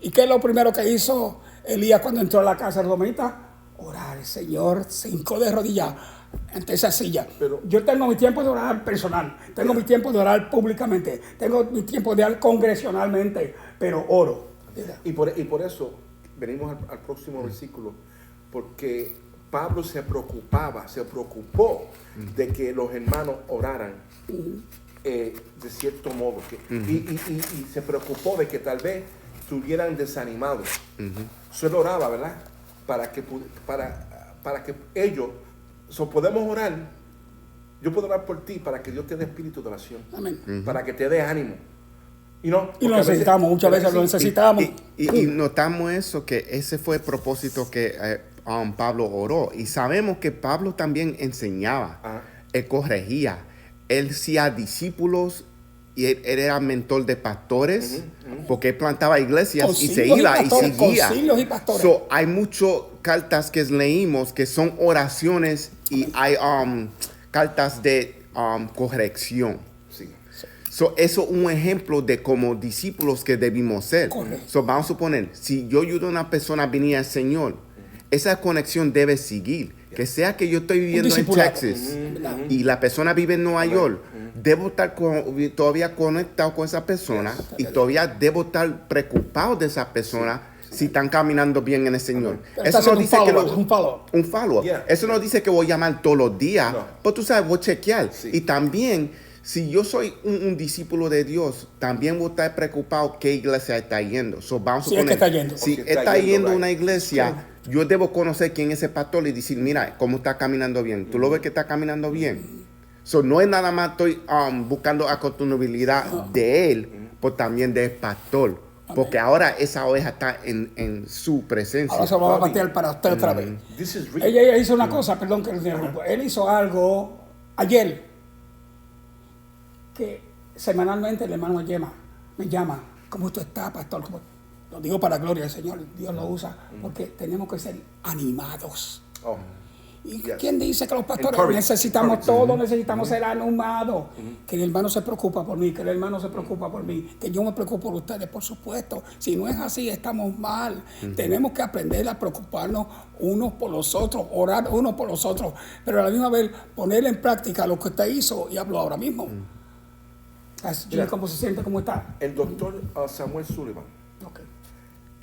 ¿Y qué es lo primero que hizo Elías cuando entró a la casa de Romita? Orar, Señor, se hincó de rodillas ante esa silla. Pero yo tengo mi tiempo de orar personal, tengo mi tiempo de orar públicamente, tengo mi tiempo de orar congresionalmente, pero oro. Y por eso venimos al próximo versículo, porque Pablo se preocupó de que los hermanos oraran de cierto modo, y se preocupó de que tal vez estuvieran desanimados. Solo oraba, ¿verdad? Para que ellos, podemos orar. Yo puedo orar por ti para que Dios te dé espíritu de oración. Amén. Para que te dé ánimo. Y lo necesitamos, muchas veces lo necesitamos. Y notamos eso, que ese fue el propósito que Pablo oró. Y sabemos que Pablo también enseñaba, él corregía, él hacía discípulos y él era mentor de pastores, porque él plantaba iglesias y se iba y seguía. So, hay muchas cartas que leímos que son oraciones y hay cartas de corrección. So, eso es un ejemplo de como discípulos que debimos ser. So, vamos a suponer, si yo ayudo a una persona a venir al Señor, esa conexión debe seguir. Que sea que yo estoy viviendo en Texas y la persona vive en Nueva York, debo estar todavía conectado con esa persona y todavía debo estar preocupado de esa persona si están caminando bien en el Señor. Eso no dice que un follow-up. Yeah. Eso no dice que voy a llamar todos los días, No. pero tú sabes, voy a chequear. Sí. Y también, si yo soy un discípulo de Dios, también voy a estar preocupado qué iglesia está yendo. So, vamos Si a es que poner, está yendo. si O si está está yendo, yendo a right. una iglesia, yo debo conocer quién es ese pastor y decir, mira, cómo está caminando bien. ¿Tú lo ves que está caminando bien? So, no es nada más estoy buscando acompañabilidad de él, pero también del pastor. Porque ahora esa oveja está en su presencia. Ahora se lo va a patear para usted otra vez. This is real. Ella hizo una cosa, perdón que le interrumpa. Él hizo algo ayer que semanalmente el hermano me llama. ¿Cómo tú estás, pastor? Lo digo para la gloria del Señor. Dios lo usa porque tenemos que ser animados. Oh. ¿Y Yes. quién dice que los pastores Encourage. necesitamos Encourage. todos, necesitamos ser animados? Que el hermano se preocupa por mí, que el hermano se preocupa por mí, que yo me preocupo por ustedes, por supuesto. Si no es así, estamos mal. Tenemos que aprender a preocuparnos unos por los otros, orar unos por los otros, pero a la misma vez poner en práctica lo que usted hizo y hablo ahora mismo. Mira. ¿Cómo se siente? ¿Cómo está? El doctor Samuel Sullivan,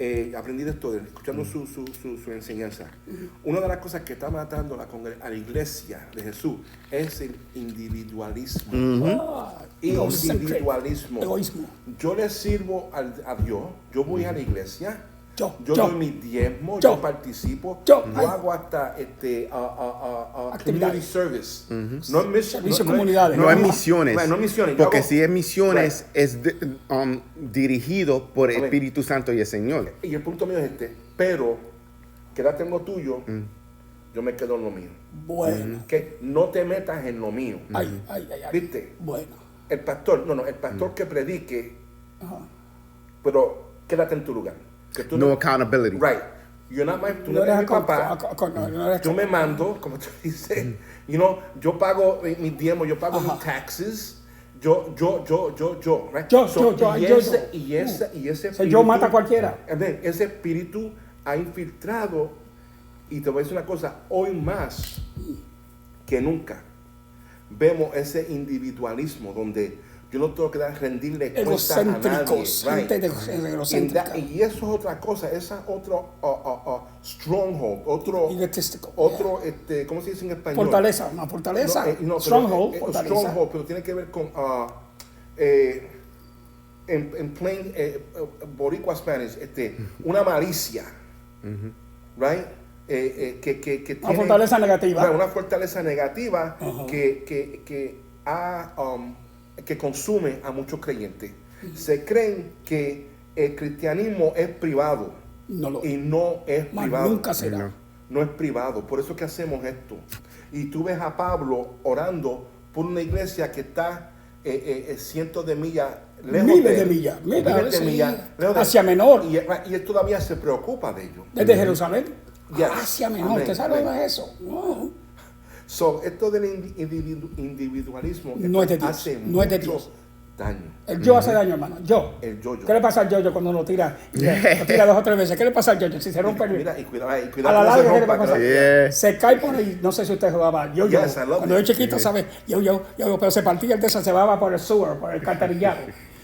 Okay. aprendí de esto, escuchando su enseñanza. Una de las cosas que está matando a la iglesia de Jesús es el individualismo. Individualismo. Egoísmo. Yo le sirvo a Dios, yo voy a la iglesia, Yo. doy mi diezmo, Yo. yo participo, Yo. hago hasta community service. No es Servicio a comunidades. No es misiones. No es misiones. Porque Yo hago- si es misiones, Right. es dirigido por el Amén. Espíritu Santo y el Señor. Y el punto mío es pero quédate en lo tuyo, yo me quedo en lo mío. Bueno. Que no te metas en lo mío. Ay. ¿Viste? Bueno. El pastor que predique, Ajá. pero quédate en tu lugar. Que tú No accountability. Right. Tú no No eres eres mi papá. no eres Yo me mando, como tú dices, yo pago mis diezmos, yo pago mis taxes. Yo, right? Y ese O sea, yo mato a cualquiera. Ese espíritu ha infiltrado, y te voy a decir una cosa, hoy más que nunca vemos ese individualismo donde yo no tengo que rendirle cuenta a nadie. Egocéntricos, gente egocéntrica. Y eso es otra cosa, esa es otro stronghold, Egotístico, otro ¿cómo se dice en español? Fortaleza, una fortaleza. No, Stronghold, pero, fortaleza. stronghold, pero tiene que ver con en plain boricua Spanish, una malicia, right? Que tiene, Una fortaleza negativa. right, una fortaleza negativa Ajá. que consume a muchos creyentes. Se creen que el cristianismo es privado y no es Más privado. nunca será. No es privado. Por eso es que hacemos esto. Y tú ves a Pablo orando por una iglesia que está cientos de millas lejos Miles de él. millas, Miles de sí. millas lejos de él. Hacia Menor. Y él todavía se preocupa de ellos. Desde Jerusalén Yes. hacia Menor. Amén, ¿Usted sabe lo amén. que es eso? No. So, esto del individualismo No es de Dios, hace no es de mucho Dios. daño. El yo hace daño, hermano. Yo. El yo-yo. ¿Qué le pasa al yo-yo cuando lo tira? Lo tira 2 o 3 veces. ¿Qué le pasa al yo-yo? Si se rompe el... Mira, y cuidado, A la no se larga, ¿qué le rompa, va a pasar? Yeah. Se cae por ahí. No sé si usted jugaba yo-yo. Yes, I love Cuando yo it. chiquito, ¿sabes? Yo, pero se partía el de esa, se va por el sewer, por el alcantarillado.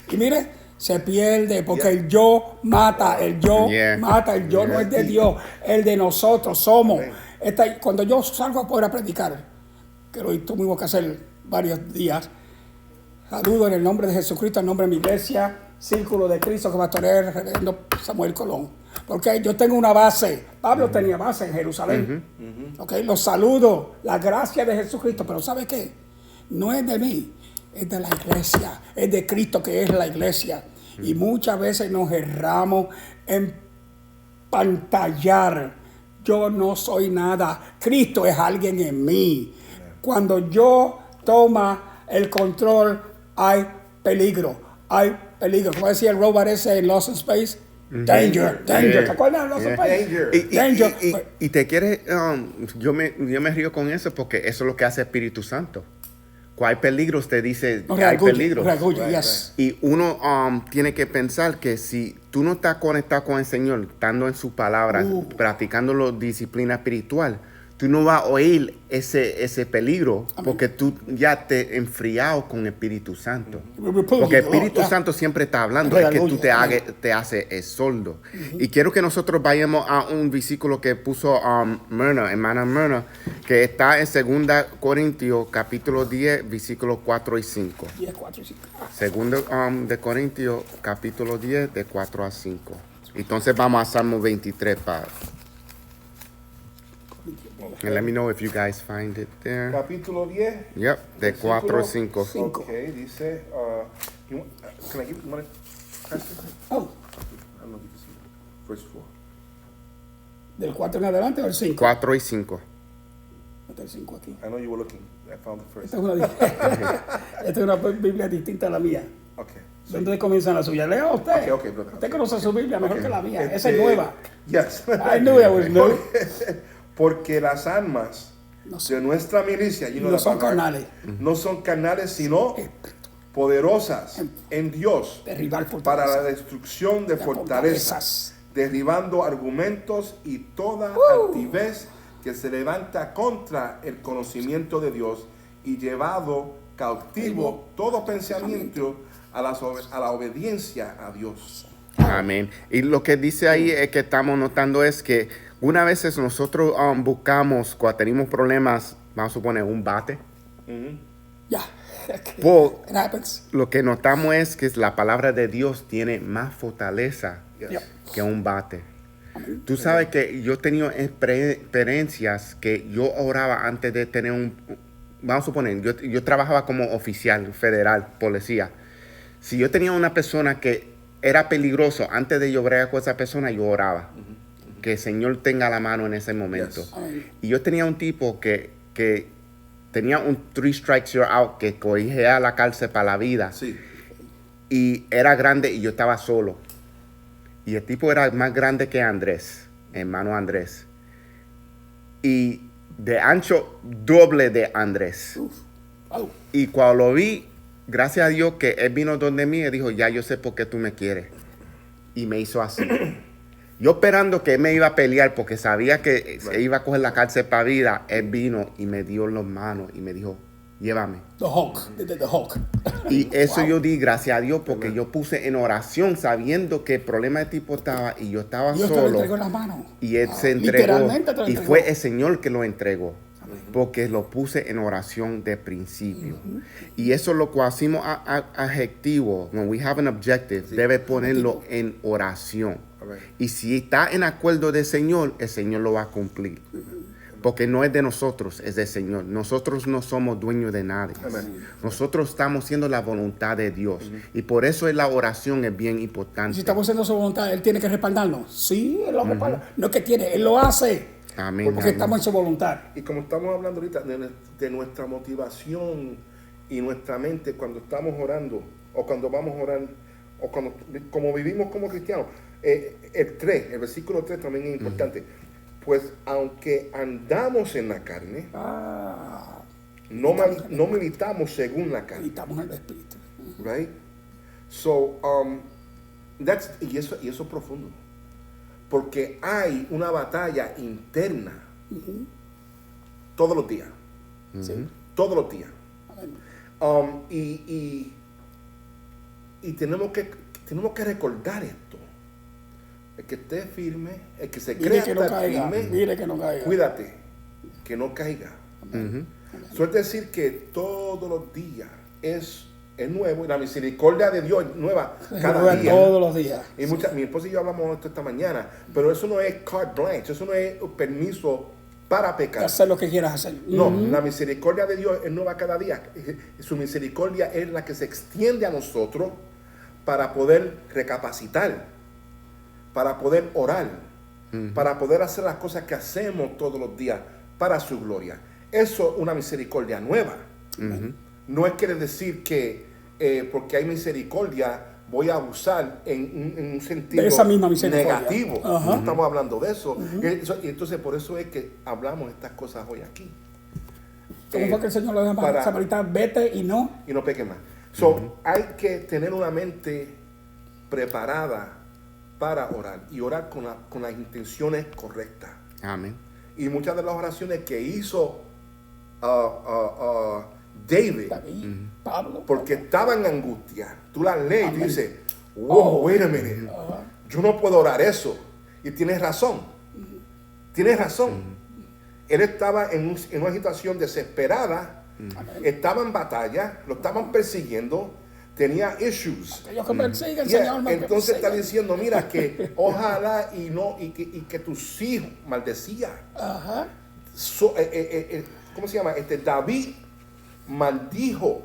Y mire, se pierde porque el yo mata, el yo Yeah. mata, el yo no es de Dios, el de nosotros somos. Amén. Cuando yo salgo afuera a predicar, que lo tuvimos que hacer varios días, saludo en el nombre de Jesucristo, en nombre de mi iglesia, Círculo de Cristo, que pastorea el reverendo Samuel Colón. Porque yo tengo una base. Pablo tenía base en Jerusalén. Okay, los saludo, la gracia de Jesucristo. Pero ¿sabe qué? No es de mí, es de la iglesia, es de Cristo que es la iglesia. Y muchas veces nos erramos en pantallar. Yo no soy nada. Cristo es alguien en mí. Cuando yo toma el control, hay peligro. Hay peligro. Como decía el robot ese en Lost in Space. Danger. ¿Te acuerdas de Lost in Space? Danger. Danger. Y te quieres, yo me río con eso porque eso es lo que hace Espíritu Santo. Cuando hay peligros, te dice hay peligros. Reargulle, yes. Y uno tiene que pensar que si tú no estás conectado con el Señor, estando en sus palabras, practicando la disciplina espiritual, tú no vas a oír ese peligro porque tú ya te enfriado con el Espíritu Santo. Porque el Espíritu Santo siempre está hablando, es que tú te haces sordo. Y quiero que nosotros vayamos a un versículo que puso Myrna, hermana Myrna, que está en 2 Corintios capítulo 10, versículos 4 y 5. 10, 4 y 5. Segundo de Corintios capítulo 10, de 4 a 5. Entonces vamos a Salmo 23 para... And let me know if you guys find it there. Capítulo 10. Yep, de 4 a 5. Ok, dice, can I give you one? Oh, I don't know if you can see it. Verse 4. ¿del 4 en adelante o el 5? 4 y 5. Está el 5 aquí. I know you were looking. I found the first. Esta es una Biblia distinta a la mía. Okay. ¿Dónde comienza la suya? Lea usted. Okay, brother. Usted conoce su Biblia mejor que la mía. Este, Esa es nueva. Yes. I knew it was new. Porque las armas de nuestra milicia No son carnales. no son carnales, sino poderosas en Dios Derribar para la fortalezas. destrucción de fortalezas, derribando argumentos y toda altivez que se levanta contra el conocimiento de Dios y llevado cautivo todo pensamiento a la obediencia a Dios. Amén. Y lo que dice ahí es que estamos notando es que una vez nosotros buscamos, cuando tenemos problemas, vamos a suponer un bate, Ya. pues, It happens. lo que notamos es que la palabra de Dios tiene más fortaleza Yes. que un bate. Tú sabes que yo he tenido experiencias que yo oraba antes de tener vamos a suponer, yo trabajaba como oficial federal, policía. Si yo tenía una persona que era peligroso, antes de yo bregar con esa persona, yo oraba. Que el Señor tenga la mano en ese momento. Yes. Y yo tenía un tipo que tenía un 3 strikes you're out, que cogía a la cárcel para la vida. Sí. Y era grande y yo estaba solo. Y el tipo era más grande que Andrés, hermano Andrés. Y de ancho, doble de Andrés. Oh, Y cuando lo vi, gracias a Dios que él vino donde mí y dijo, ya yo sé por qué tú me quieres. Y me hizo así. Yo esperando que él me iba a pelear porque sabía que se iba a coger la cárcel para vida, él vino y me dio las manos y me dijo, llévame. the Hulk. The Hulk. Y eso Wow. yo di gracias a Dios porque yo puse en oración sabiendo que el problema de tipo estaba y yo estaba Dios te lo solo. entregó en las manos. Y él se entregó. Literalmente te lo Y entregó. fue el Señor que lo entregó. Porque lo puse en oración de principio. Y eso es lo que hacemos adjetivo. When we have an objective, debe ponerlo en oración. Amén. Y si está en acuerdo del Señor, el Señor lo va a cumplir. Porque no es de nosotros, es del Señor. Nosotros no somos dueños de nadie. Amén. Nosotros estamos haciendo la voluntad de Dios. Y por eso la oración es bien Y importante. si estamos haciendo su voluntad, Él tiene que respaldarnos. Sí, Él lo respalda. No es que tiene, Él lo hace. Amén. Porque amén. estamos en su voluntad. Y como estamos hablando ahorita de nuestra motivación y nuestra mente cuando estamos orando o cuando vamos a orar o cuando como vivimos como cristianos, el versículo 3 también es importante. Pues aunque andamos en la carne, no militamos según la Y carne, estamos en el Espíritu. right? So y eso es profundo, porque hay una batalla interna todos los días, Sí. todos los días. Amén. Y tenemos que recordar esto. El que esté firme, el que se Mire crea que no estar caiga. firme, Mire que no caiga. cuídate, que no caiga. Eso es decir que todos los días es nuevo y la misericordia de Dios es nueva cada Nueva día. todos los días. Y mi esposa y yo hablamos de esto esta mañana, pero eso no es carte blanche, eso no es permiso para pecar. Hacer lo que quieras hacer. No, la misericordia de Dios es nueva cada día. Su misericordia es la que se extiende a nosotros para poder recapacitar, para poder orar, para poder hacer las cosas que hacemos todos los días para su gloria. Eso es una misericordia nueva. No es quiere decir que porque hay misericordia voy a abusar en un sentido De esa misma misericordia. negativo. Ajá. No estamos hablando de eso. Y entonces por eso es que hablamos estas cosas hoy aquí. ¿Cómo fue que el Señor lo dijo para- a Samaritana? Vete y no. Y no peque más. So, hay que tener una mente preparada para orar y orar con las intenciones correctas. Amén. y muchas de las oraciones que hizo David, Pablo. porque estaba en angustia. Tú las lees y dices, wow, wait a minute. Yo no puedo orar eso. Y tienes razón. Tienes razón. Él estaba en una situación desesperada. Estaba en batalla. Lo estaban persiguiendo. Tenía issues. Ellos que persiguen, Yeah, Señor, que entonces está persiguen. diciendo, mira, que ojalá y que tus hijos maldecía. Ajá. ¿Cómo se llama? David maldijo.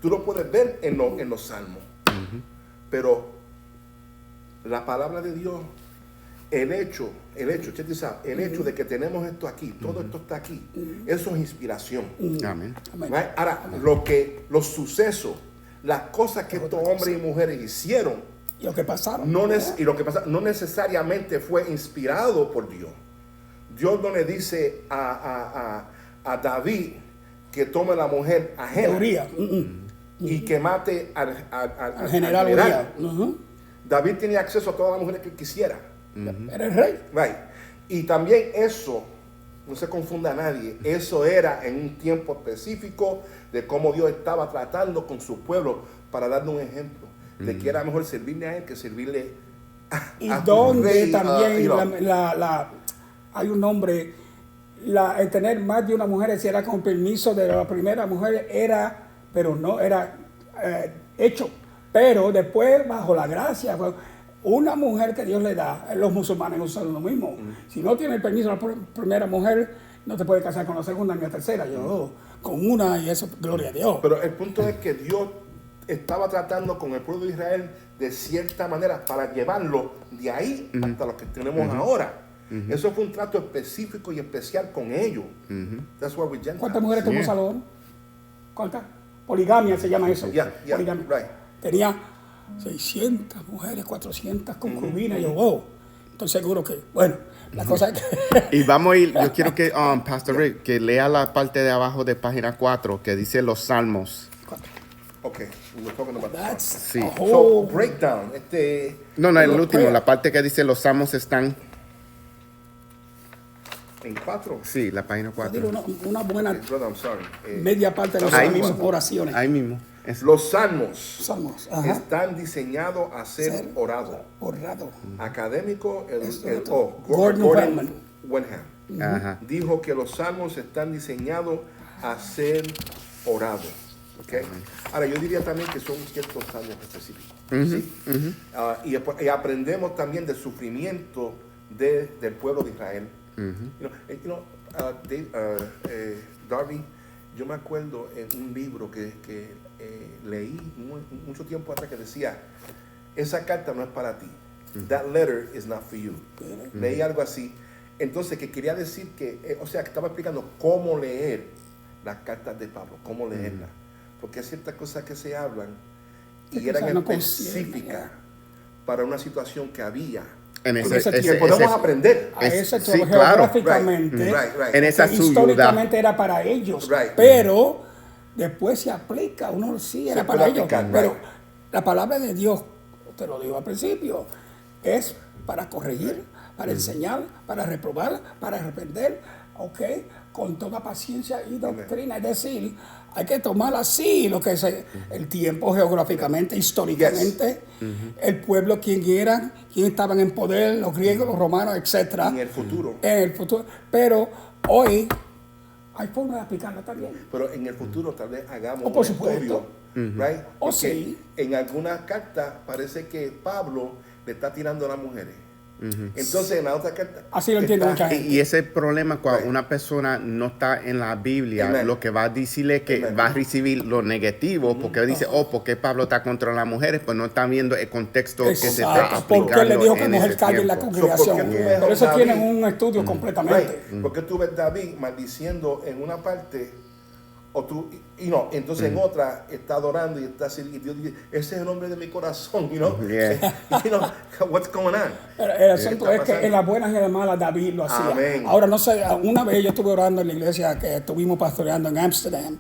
Tú lo puedes ver en los salmos. Pero la palabra de Dios, el hecho de que tenemos esto aquí, todo esto está aquí, eso es inspiración. Amén. Amén. Right? Ahora, los sucesos, las cosas que estos hombres y mujeres hicieron, Y lo que pasaron. y lo que pasa, no necesariamente fue inspirado por Dios. Dios no le dice a David que tome la mujer ajena Teoría. y que mate al General Urias. David tenía acceso a todas las mujeres que él quisiera. Era el rey. Right. Y también eso, no se confunda a nadie, eso era en un tiempo específico de cómo Dios estaba tratando con su pueblo, para darle un ejemplo de que era mejor servirle a él que servirle Y a un donde rey, también you know. hay un nombre, el tener más de una mujer, si era con permiso de la primera mujer, pero no era hecho. Pero después, bajo la gracia, una mujer que Dios le da, los musulmanes usan lo mismo. Si no tiene el permiso de la primera mujer, no te puedes casar con la segunda ni la tercera. Yo con una, y eso, gloria a Dios. Pero el punto es que Dios estaba tratando con el pueblo de Israel de cierta manera para llevarlo de ahí hasta lo que tenemos ahora. Eso fue un trato específico y especial con ellos. That's why we Gentiles. ¿Cuántas mujeres tuvo Salomón? ¿Cuántas? Poligamia se llama eso. Yeah, Poligamia. right. Tenía 600 mujeres, 400 concubinas. Y yo, wow. Estoy seguro que, bueno, la cosa es que... Y vamos a ir, yo quiero que Pastor Rick, que lea la parte de abajo de página 4, que dice los salmos. Okay, we were talking about That's Sí. a So, whole... breakdown. No, el Pero, último, oye. la parte que dice los salmos están, En 4. sí, la página Yo 4. digo una buena Brother, I'm sorry. media parte de los Ahí salmos mismo. son oraciones. Ahí mismo. Es- Los salmos Salmos. Ajá. están diseñados a ser orados. Orado. Académico, Gordon Wenham Ajá. dijo que los salmos están diseñados a ser orados. ¿Okay? Ahora, yo diría también que son ciertos salmos específicos. ¿Sí? Y aprendemos también del sufrimiento del pueblo de Israel. Darby, yo me acuerdo en un libro que leí mucho tiempo atrás que decía, esa carta no es para ti. That letter is not for you. Leí algo así. Entonces, que quería decir que, o sea, que estaba explicando cómo leer las cartas de Pablo, cómo leerlas. Porque hay ciertas cosas que se hablan y Que eran quizás no específicas para una situación que había. En Porque ese, ese Que podemos aprender. A ese sí, geográficamente, Right. En esa que su históricamente era para ellos, Right. pero después se aplica, uno sí era Se para puede ellos, aplicar, pero right. la palabra de Dios, te lo digo al principio, es para corregir, para enseñar, para reprobar, para arrepender, ¿ok? Con toda paciencia y doctrina, es decir, hay que tomar así lo que es el tiempo geográficamente, históricamente, el pueblo, quién eran, quién estaban en poder, los griegos, los romanos, etcétera. En el futuro. En el futuro. Pero hoy hay forma de aplicarlo también. Pero en el futuro tal vez hagamos Oh, por un supuesto. estudio, right? Oh, Porque sí. en algunas cartas parece que Pablo le está tirando a las mujeres. Entonces en la otra carta Así lo entiende está- mucha gente. Y ese problema cuando Right. una persona no está en la Biblia, Amen. lo que va a decirle es que Amen. va a recibir lo negativo, porque dice, ¿por qué Pablo está contra las mujeres? Pues no está viendo el contexto que se está Exacto. aplicando. ¿Por qué le dijo que en mujer ese calle en la tiempo. congregación? So, ¿por qué tú ves Por a eso David? tienen un estudio completamente. Right. Porque tú ves David maldiciendo en una parte, o tú, y no, entonces en otra está adorando y está así, y Dios dice, ese es el hombre de mi corazón, you know? Yeah. You know, what's going on? El asunto está es que pasando? en las buenas y en las malas David lo hacía. Amén. Ahora no sé, una vez yo estuve orando en la iglesia que estuvimos pastoreando en Ámsterdam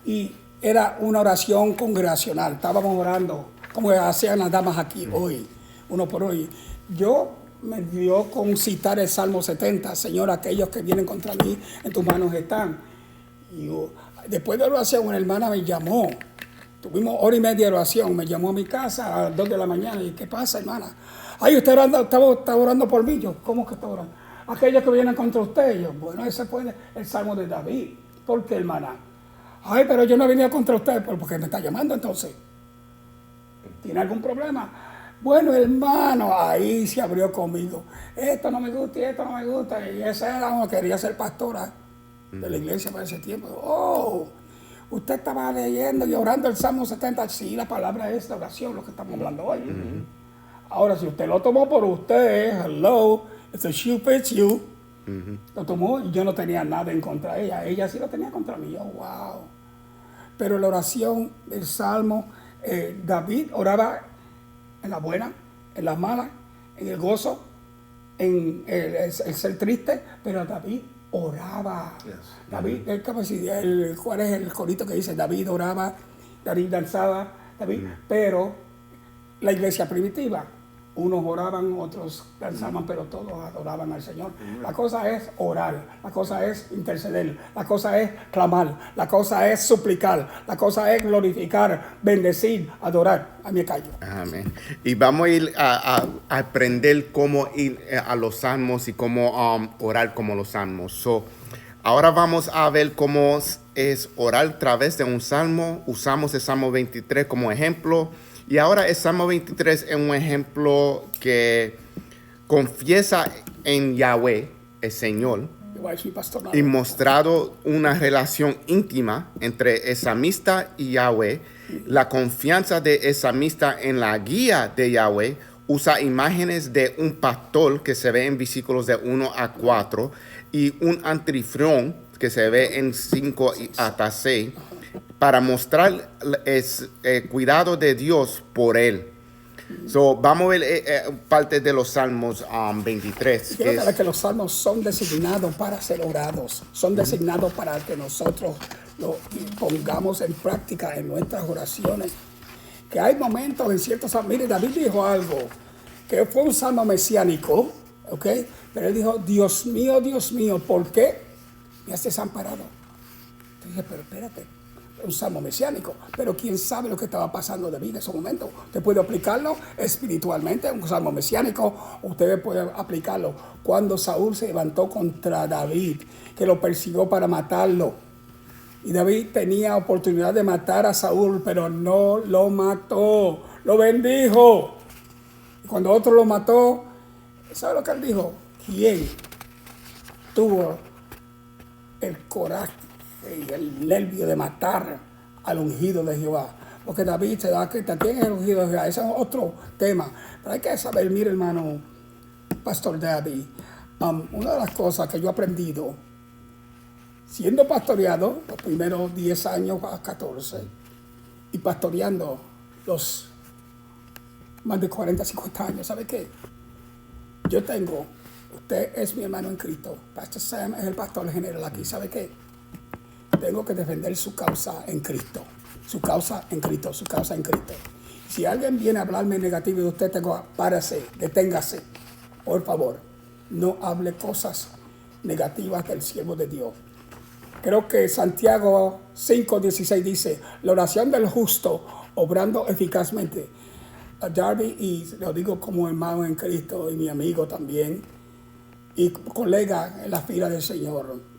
y era una oración congregacional. Estábamos orando como hacían las damas aquí hoy, uno por hoy. Yo me dio con citar el Salmo 70. Señor, aquellos que vienen contra mí, en tus manos están. Y después de la oración, una hermana me llamó. Tuvimos hora y media de oración. Me llamó a mi casa a las 2 de la mañana. Y ¿qué pasa, hermana? Ay, usted está orando por mí. Yo, ¿cómo que está orando? Aquellos que vienen contra usted. Yo, bueno, ese fue el Salmo de David. ¿Por qué, hermana? Ay, pero yo no he venido contra usted. ¿Por qué me está llamando entonces? ¿Tiene algún problema? Bueno, hermano, ahí se abrió conmigo. Esto no me gusta y esto no me gusta. Y esa era una que quería ser pastora de la iglesia para ese tiempo. Oh, usted estaba leyendo y orando el Salmo 70. Sí, la palabra es la oración, lo que estamos hablando hoy. Ahora, si usted lo tomó por usted, hello, it's a shoe fits you. Lo tomó y yo no tenía nada en contra de ella. Ella sí lo tenía contra mí. Yo, wow. Pero la oración, el Salmo, David oraba en la buena, en la mala, en el gozo, en el ser triste, pero David oraba. Yes. David, ¿cuál es el corito que dice? David oraba, David danzaba, David, pero la iglesia primitiva, unos oraban, otros danzaban, pero todos adoraban al Señor. La cosa es orar, la cosa es interceder, la cosa es clamar, la cosa es suplicar, la cosa es glorificar, bendecir, adorar. A mí me callo. Amén. Y vamos a ir a aprender cómo ir a los salmos y cómo orar como los salmos. Ahora vamos a ver cómo es orar a través de un salmo. Usamos el Salmo 23 como ejemplo. Y ahora el Salmo 23 es un ejemplo que confiesa en Yahweh, el Señor, y mostrado una relación íntima entre el salmista y Yahweh. La confianza de el salmista en la guía de Yahweh usa imágenes de un pastor que se ve en versículos de 1 a 4 y un anfitrión que se ve en 5 hasta 6. Para mostrar el cuidado de Dios por él. Vamos a ver parte de los Salmos 23. Que los salmos son designados para ser orados, son designados para que nosotros lo pongamos en práctica en nuestras oraciones. Que hay momentos en ciertos salmos. Mire, David dijo algo, que fue un salmo mesiánico, ¿ok? Pero él dijo, Dios mío, ¿por qué me has desamparado? Entonces dije, pero espérate. Un salmo mesiánico, pero quién sabe lo que estaba pasando David en ese momento. Usted puede aplicarlo espiritualmente, un salmo mesiánico. Usted puede aplicarlo cuando Saúl se levantó contra David, que lo persiguió para matarlo. Y David tenía oportunidad de matar a Saúl, pero no lo mató, lo bendijo. Y cuando otro lo mató, ¿sabe lo que él dijo? ¿Quién tuvo el coraje y el nervio de matar al ungido de Jehová? Porque David se da cuenta quién es el ungido de Jehová. Ese es otro tema. Pero hay que saber, mire, hermano Pastor David, una de las cosas que yo he aprendido siendo pastoreado los primeros 10 años a 14 y pastoreando los más de 40, 50 años, ¿sabe qué? Usted es mi hermano en Cristo. Pastor Sam es el pastor general aquí. ¿Sabe qué? Tengo que defender su causa en Cristo. Su causa en Cristo, su causa en Cristo. Si alguien viene a hablarme negativo de usted, párese, deténgase. Por favor, no hable cosas negativas del siervo de Dios. Creo que Santiago 5:16 dice, la oración del justo obrando eficazmente. Darby, y lo digo como hermano en Cristo y mi amigo también, y colega en la fila del Señor.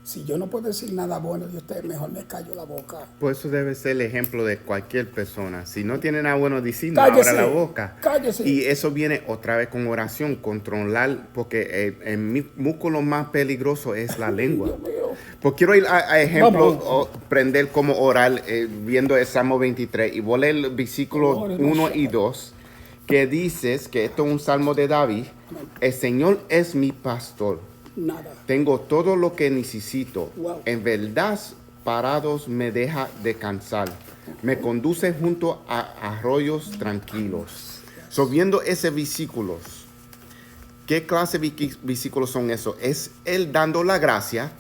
Si yo no puedo decir nada bueno de usted, mejor me callo la boca. Pues eso debe ser el ejemplo de cualquier persona. Si no tiene nada bueno decir, no abra la boca. Cállese. Y eso viene otra vez con oración, controlar, porque el músculo más peligroso es la lengua. Dios mío. Pues quiero ir a ejemplo, aprender cómo orar viendo el Salmo 23. Y voy a leer el versículo 1 y 2, que dices que esto es un salmo de David. El Señor es mi pastor. Nada. Tengo todo lo que necesito. Wow. En verdad, parados me deja descansar. Me conduce junto a arroyos tranquilos. Viendo ese versículo, ¿qué clase de versículos son esos? Es Él dando la gracia.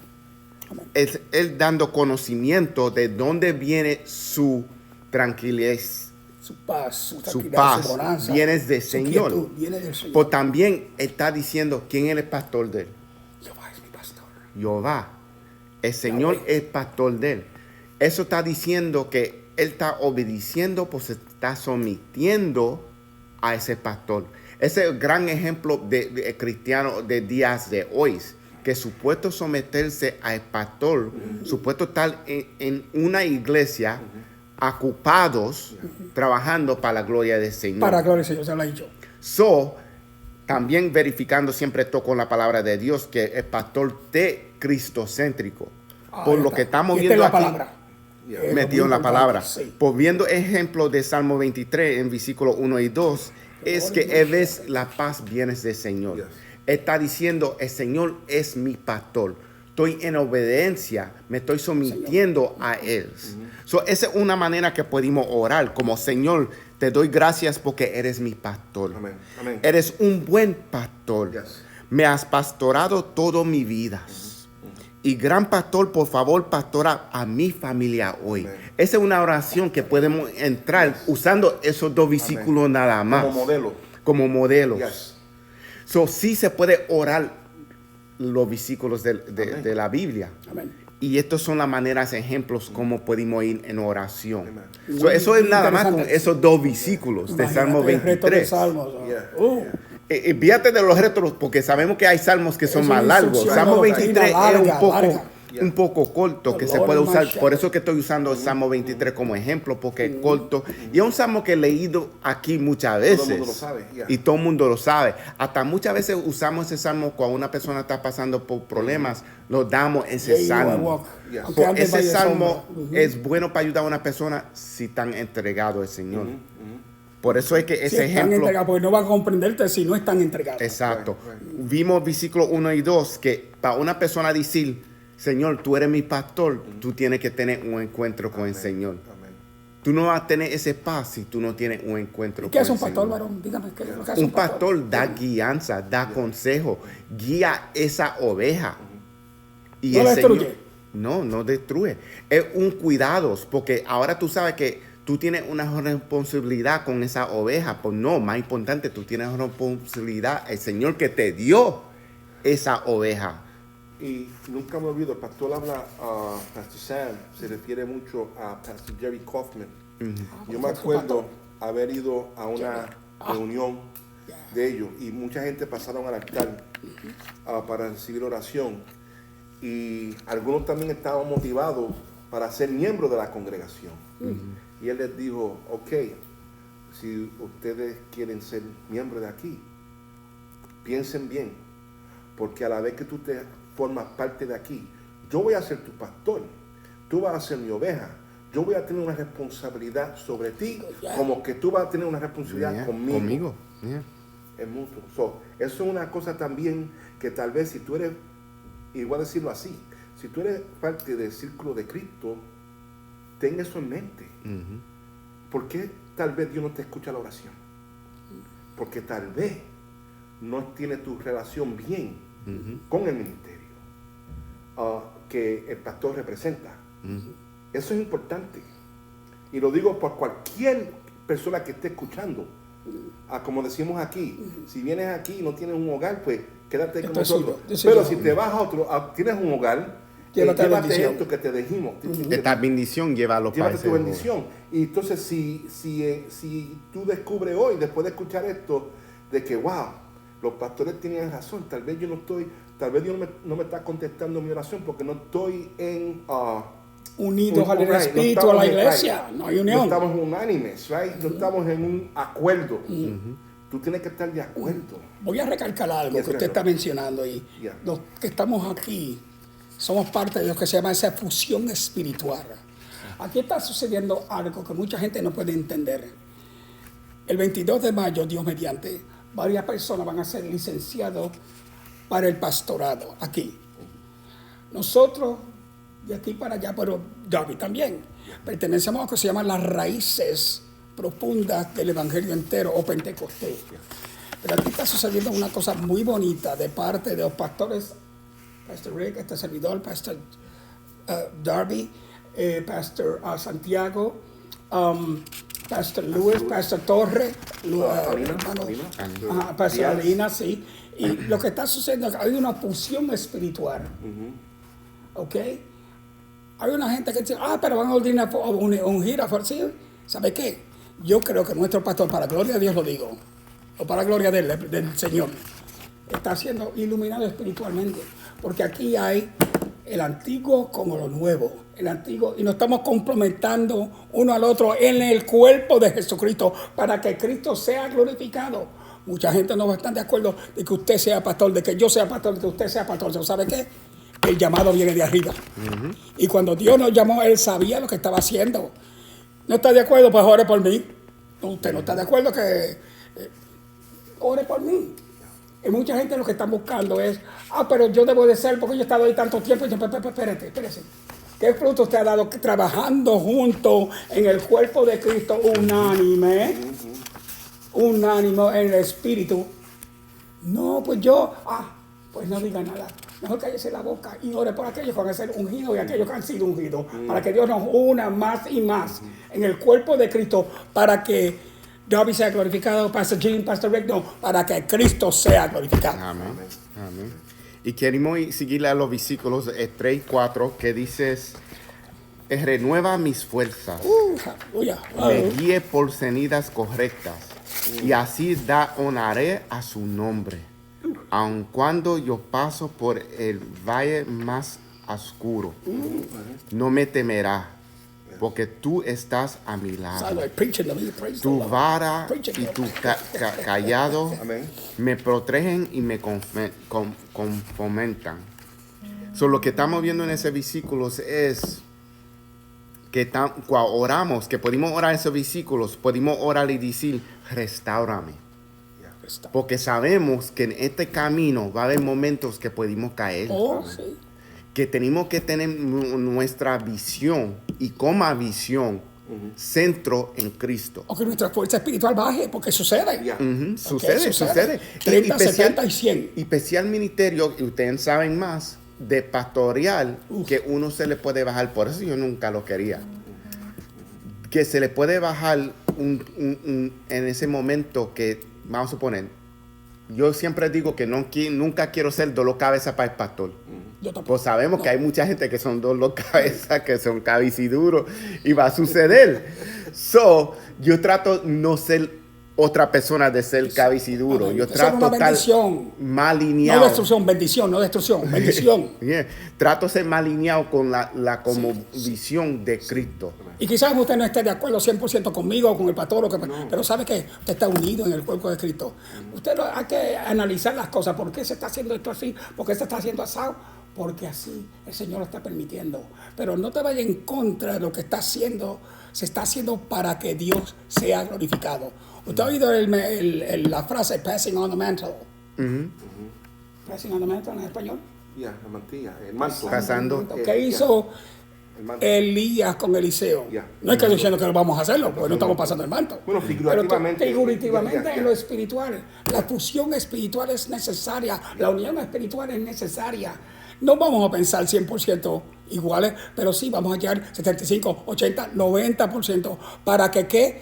Es Él dando conocimiento de dónde viene su tranquilidad Su paz, su su tranquilidad, paz, su bonanza, viene del su Señor. quietud, viene del Señor. Pues también está diciendo quién es el pastor de él. Jehová es mi pastor. Jehová. El Señor es pastor de él. Eso está diciendo que él está obedeciendo, pues se está sometiendo a ese pastor. Ese es el gran ejemplo de cristiano de días de hoy, que supuesto someterse al pastor, supuesto estar en una iglesia, ocupados, trabajando para la gloria del Señor. Para la gloria del Señor, se lo ha dicho. So, también verificando siempre esto con la palabra de Dios, que el pastor de cristocéntrico. Por Ahí lo está. que estamos Y esta viendo es la aquí, palabra. Es metido en muy la palabra. importante, sí. Pues viendo ejemplo de Salmo 23 en versículos 1 y 2, es que él es la paz viene del Señor. Yes. Está diciendo, el Señor es mi pastor. Estoy en obediencia, me estoy sometiendo a Él. So, esa es una manera que podemos orar, como Señor, te doy gracias porque eres mi pastor. Amén. Amén. Eres un buen pastor. Yes. Me has pastorado toda mi vida. Y gran pastor, por favor, pastora a mi familia hoy. Amén. Esa es una oración que podemos entrar usando esos dos versículos nada más. Como modelo. Como modelos. Yes. So, sí se puede orar los versículos de la Biblia. Amén. Y estas son las maneras, ejemplos, como podemos ir en oración. Amen. So, eso es nada más con Interesante. esos dos versículos de Salmo Imagínate el resto de 23. Salmos. Yeah. Fíjate de los retros, porque sabemos que hay salmos que son Es más una largos. instrucción Salmo de 23 doctrina es larga. un poco corto, que The se Lord puede is my usar. shepherd. Por eso que estoy usando el Salmo 23 como ejemplo, porque es corto. Y es un salmo que he leído aquí muchas veces. Todo el mundo lo sabe, yeah. Y todo el mundo lo sabe. Hasta muchas veces usamos ese salmo cuando una persona está pasando por problemas, lo damos ese There you I salmo. walk. Yeah. Aunque ande Ese valle de salmo sombra. es bueno para ayudar a una persona si están entregados al Señor. Por eso es que Si ese están ejemplo... entregados, porque no van a comprenderte si no están entregados. Exacto. Right. Vimos versículos 1 y 2 que para una persona decir, Señor, tú eres mi pastor, tú tienes que tener un encuentro con el Señor. Amén. Tú no vas a tener ese paz si tú no tienes un encuentro ¿Qué con hace el un pastor, Señor. varón? Dígame, ¿qué es lo que hace Un pastor da guianza, da consejo, guía esa oveja. Y No el la Señor- destruye. no destruye. Es un cuidado, porque ahora tú sabes que tú tienes una responsabilidad con esa oveja. Pues no, más importante, tú tienes una responsabilidad, el Señor que te dio esa oveja. Y nunca me olvido, el pastor habla, Pastor Sam, se refiere mucho a Pastor Jerry Kaufman. Yo me acuerdo haber ido a una reunión de ellos y mucha gente pasaron al altar para recibir oración. Y algunos también estaban motivados para ser miembros de la congregación. Y él les dijo, ok, si ustedes quieren ser miembros de aquí, piensen bien, porque a la vez que tú te formas parte de aquí, yo voy a ser tu pastor, tú vas a ser mi oveja, yo voy a tener una responsabilidad sobre ti, como que tú vas a tener una responsabilidad Yeah, conmigo. Yeah. Es mutuo. So, eso es una cosa también que tal vez si tú eres, y voy a decirlo así, si tú eres parte del círculo de Cristo, ten eso en mente. ¿Por qué tal vez Dios no te escucha la oración? Porque tal vez no tiene tu relación bien con el ministerio que el pastor representa. Eso es importante. Y lo digo por cualquier persona que esté escuchando. Como decimos aquí, si vienes aquí y no tienes un hogar, pues quédate con Esto es nosotros. suyo, yo Pero soy si yo. te vas a otro, tienes un hogar, Llévate la bendición. esto que te dijimos. Esta bendición llévalo para Llévate ese tu joven. bendición. Y entonces si tú descubres hoy, después de escuchar esto, de que wow, los pastores tenían razón, tal vez Dios no me está contestando mi oración porque no estoy en Unidos al right, Espíritu, no a la estamos en- iglesia. right, No hay unión. No estamos unánimes, right? No estamos en un acuerdo. Tú tienes que estar de acuerdo. Voy a recalcar algo Yes, que usted sir. está mencionando y Yeah. los que estamos aquí somos parte de lo que se llama esa fusión espiritual. Aquí está sucediendo algo que mucha gente no puede entender. El 22 de mayo, Dios mediante, varias personas van a ser licenciados para el pastorado aquí. Nosotros, de aquí para allá, pero Darby también, pertenecemos a lo que se llaman las raíces profundas del Evangelio entero o Pentecostés. Pero aquí está sucediendo una cosa muy bonita de parte de los pastores, Pastor Rick, este servidor, Pastor Darby, Pastor Santiago, Pastor Luis, Pastor Torres, Alina, hermano, Alina. ajá, Pastor Díaz. Alina, sí. Y lo que está sucediendo es que hay una fusión espiritual. ¿Ok? Hay una gente que dice, pero van a ungir a sí. ¿Sabe qué? Yo creo que nuestro pastor, para gloria de Dios lo digo, o para gloria del Señor, está siendo iluminado espiritualmente. Porque aquí hay el antiguo como lo nuevo. El antiguo, y nos estamos complementando uno al otro en el cuerpo de Jesucristo para que Cristo sea glorificado. Mucha gente no va a estar de acuerdo de que usted sea pastor, de que yo sea pastor, de que usted sea pastor. ¿Sabe qué? El llamado viene de arriba. Y cuando Dios nos llamó, Él sabía lo que estaba haciendo. ¿No está de acuerdo? Pues ore por mí. Usted no está de acuerdo que ore por mí. Y mucha gente lo que está buscando es, pero yo debo de ser porque yo he estado ahí tanto tiempo. Y yo, espérese. ¿Qué fruto usted ha dado trabajando juntos en el cuerpo de Cristo unánime? Unánime en el espíritu. No, pues yo, pues no diga nada. Mejor cállese la boca y ore por aquellos que van a ser ungidos y aquellos que han sido ungidos. Para que Dios nos una más y más en el cuerpo de Cristo. Para que Darby sea glorificado, Pastor Jim, Pastor Rick, no, para que Cristo sea glorificado. Amén. Y queremos seguirle a los versículos 3 y 4 que dices, renueva mis fuerzas, Aleluya. me guíe por senidas correctas, y así honraré a su nombre. Aun cuando yo paso por el valle más oscuro, no me temerá, porque tú estás a mi lado. Tu vara y tu callado Amén. me protegen y me fomentan. Lo que estamos viendo en ese versículo es que cuando oramos, que podemos orar esos versículos, podemos orar y decir, restáurame. Porque sabemos que en este camino va a haber momentos que podemos caer. Sí. Que tenemos que tener nuestra visión y como visión centro en Cristo. O que nuestra fuerza espiritual baje, porque sucede. Sucede. 30, 70 y 100. Y especial ministerio, y ustedes saben más, de pastoral, que uno se le puede bajar. Por eso yo nunca lo quería. Que se le puede bajar en ese momento que, vamos a suponer, yo siempre digo que nunca quiero ser dolor cabeza para el pastor. Pues sabemos que hay mucha gente que son dolor cabeza, que son cabiciduros, y va a suceder. Yo trato no ser otra persona de ser cabiciduro. Yo trato de estar más alineado. No destrucción, bendición, no destrucción, bendición. Trato de ser más alineado con la como visión de Cristo. Y quizás usted no esté de acuerdo 100% conmigo o con el pastor, pero sabe que usted está unido en el cuerpo de Cristo. Usted hay que analizar las cosas. ¿Por qué se está haciendo esto así? ¿Por qué se está haciendo asado? Porque así el Señor lo está permitiendo. Pero no te vayas en contra de lo que está haciendo. Se está haciendo para que Dios sea glorificado. ¿Usted ha oído la frase passing on the mantle? Passing on the mantle en español. La mantilla, el manto. Pasando. ¿Qué hizo Elías con Eliseo? No es que diciendo que vamos a hacerlo, porque no estamos pasando el manto. Bueno, figurativamente. Pero figurativamente en lo espiritual. La fusión espiritual es necesaria. La unión espiritual es necesaria. No vamos a pensar 100% iguales, pero sí vamos a llegar 75, 80, 90% para que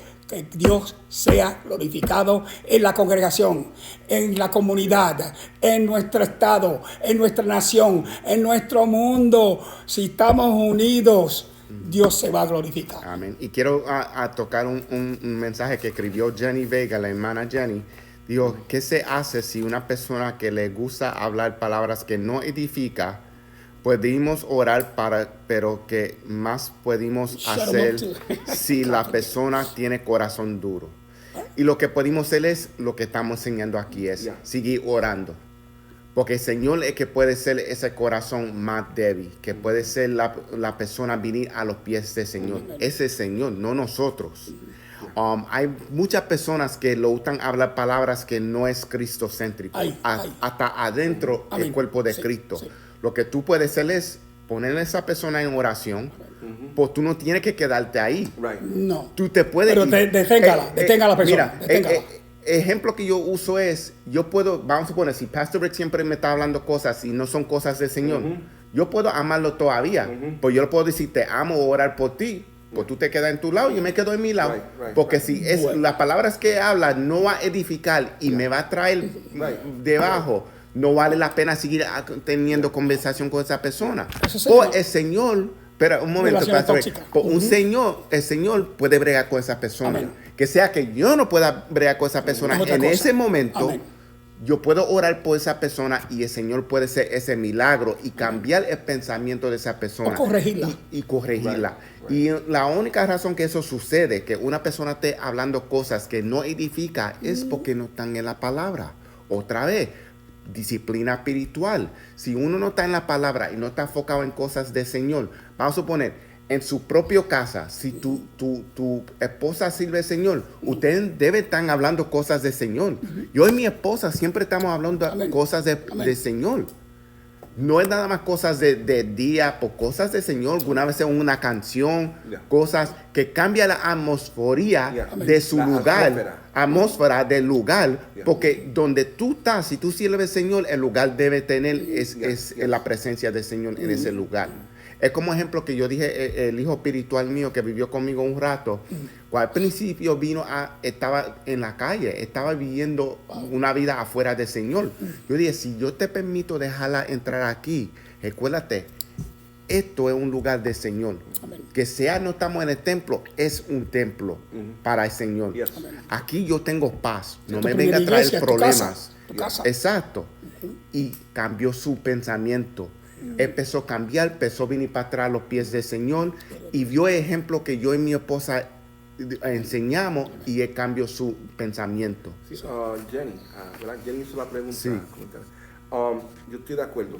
Dios sea glorificado en la congregación, en la comunidad, en nuestro estado, en nuestra nación, en nuestro mundo. Si estamos unidos, Dios se va a glorificar. Amén. Y quiero tocar un mensaje que escribió Jenny Vega, la hermana Jenny. Dijo, ¿qué se hace si una persona que le gusta hablar palabras que no edifica, podemos orar pero que más podemos hacer si la persona tiene corazón duro? Y lo que podemos hacer es lo que estamos enseñando aquí, es seguir orando. Porque el Señor es que puede ser ese corazón más débil, que puede ser la persona venir a los pies del Señor. Ese Señor, no nosotros. Hay muchas personas que lo gustan hablar palabras que no es cristocéntrico, hasta adentro del cuerpo de Cristo. Sí. Lo que tú puedes hacer es poner a esa persona en oración, pues tú no tienes que quedarte ahí. No. Tú te puedes... Pero detenga a la persona. Mira, ejemplo que yo uso es, yo puedo, vamos a poner, si Pastor Rick siempre me está hablando cosas y no son cosas del Señor, yo puedo amarlo todavía, pues yo le puedo decir, te amo, orar por ti, pues tú te quedas en tu lado y yo me quedo en mi lado. Right. Porque si es las palabras que habla no va a edificar y me va a traer debajo, no vale la pena seguir teniendo conversación con esa persona. Pues el Señor, pero un momento, pastor, el Señor puede bregar con esa persona. Amén. Que sea que yo no pueda bregar con esa persona en ese momento. Amén. Yo puedo orar por esa persona y el Señor puede hacer ese milagro y cambiar el pensamiento de esa persona. O corregirla. Y corregirla. Y la única razón que eso sucede, que una persona esté hablando cosas que no edifica, es porque no están en la palabra. Otra vez, disciplina espiritual. Si uno no está en la palabra y no está enfocado en cosas del Señor, vamos a suponer, en su propia casa, si tu esposa sirve al Señor, ustedes deben estar hablando cosas del Señor. Yo y mi esposa siempre estamos hablando cosas del Señor. No es nada más cosas de día, por cosas del Señor. Alguna vez es una canción, cosas que cambian la atmosfera de su lugar. Atmósfera del lugar, porque donde tú estás, si tú sirves al Señor, el lugar debe tener es la presencia del Señor en ese lugar. Es como ejemplo que yo dije, el hijo espiritual mío que vivió conmigo un rato, al principio estaba en la calle, estaba viviendo una vida afuera del Señor. Yo dije, si yo te permito dejarla entrar aquí, recuérdate, esto es un lugar del Señor. Amén. Que sea no estamos en el templo, es un templo para el Señor. Yes. Aquí yo tengo paz, no me venga a traer problemas. Tu casa. Exacto. Y cambió su pensamiento. Empezó a cambiar, empezó a venir para atrás a los pies del Señor y vio ejemplo que yo y mi esposa enseñamos y él cambió su pensamiento. Sí, Jenny, ¿verdad? Jenny hizo la pregunta. Sí. Yo estoy de acuerdo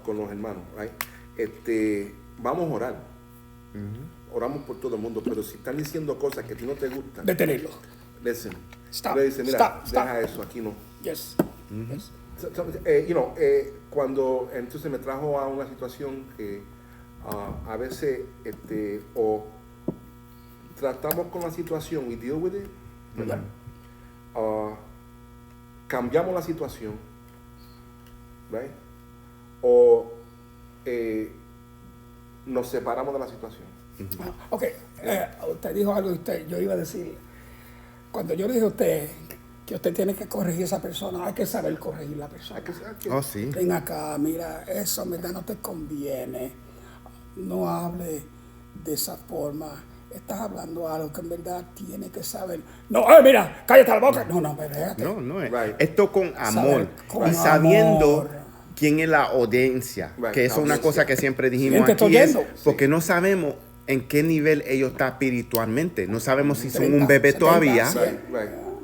con los hermanos. Right? Vamos a orar. Oramos por todo el mundo, pero si están diciendo cosas que a ti no te gustan, detenerlo. Listen. Stop. Le dice, mira, Stop. Deja eso, aquí no. Yes. Yes. Cuando entonces me trajo a una situación que a veces o tratamos con la situación y deal with it, ¿verdad? Cambiamos la situación, right? O nos separamos de la situación. Ok, usted dijo algo, yo iba a decir, cuando yo le dije a usted que usted tiene que corregir a esa persona, hay que saber corregir a la persona. Oh, sí. Ven acá, mira, eso en verdad no te conviene, no hable de esa forma, estás hablando algo que en verdad tiene que saber. No, mira, cállate la boca. No, espérate. No es. Right. Esto con amor. Y sabiendo quién es la audiencia, que eso es una cosa que siempre dijimos aquí, porque no sabemos en qué nivel ellos están espiritualmente. No sabemos si son un bebé todavía.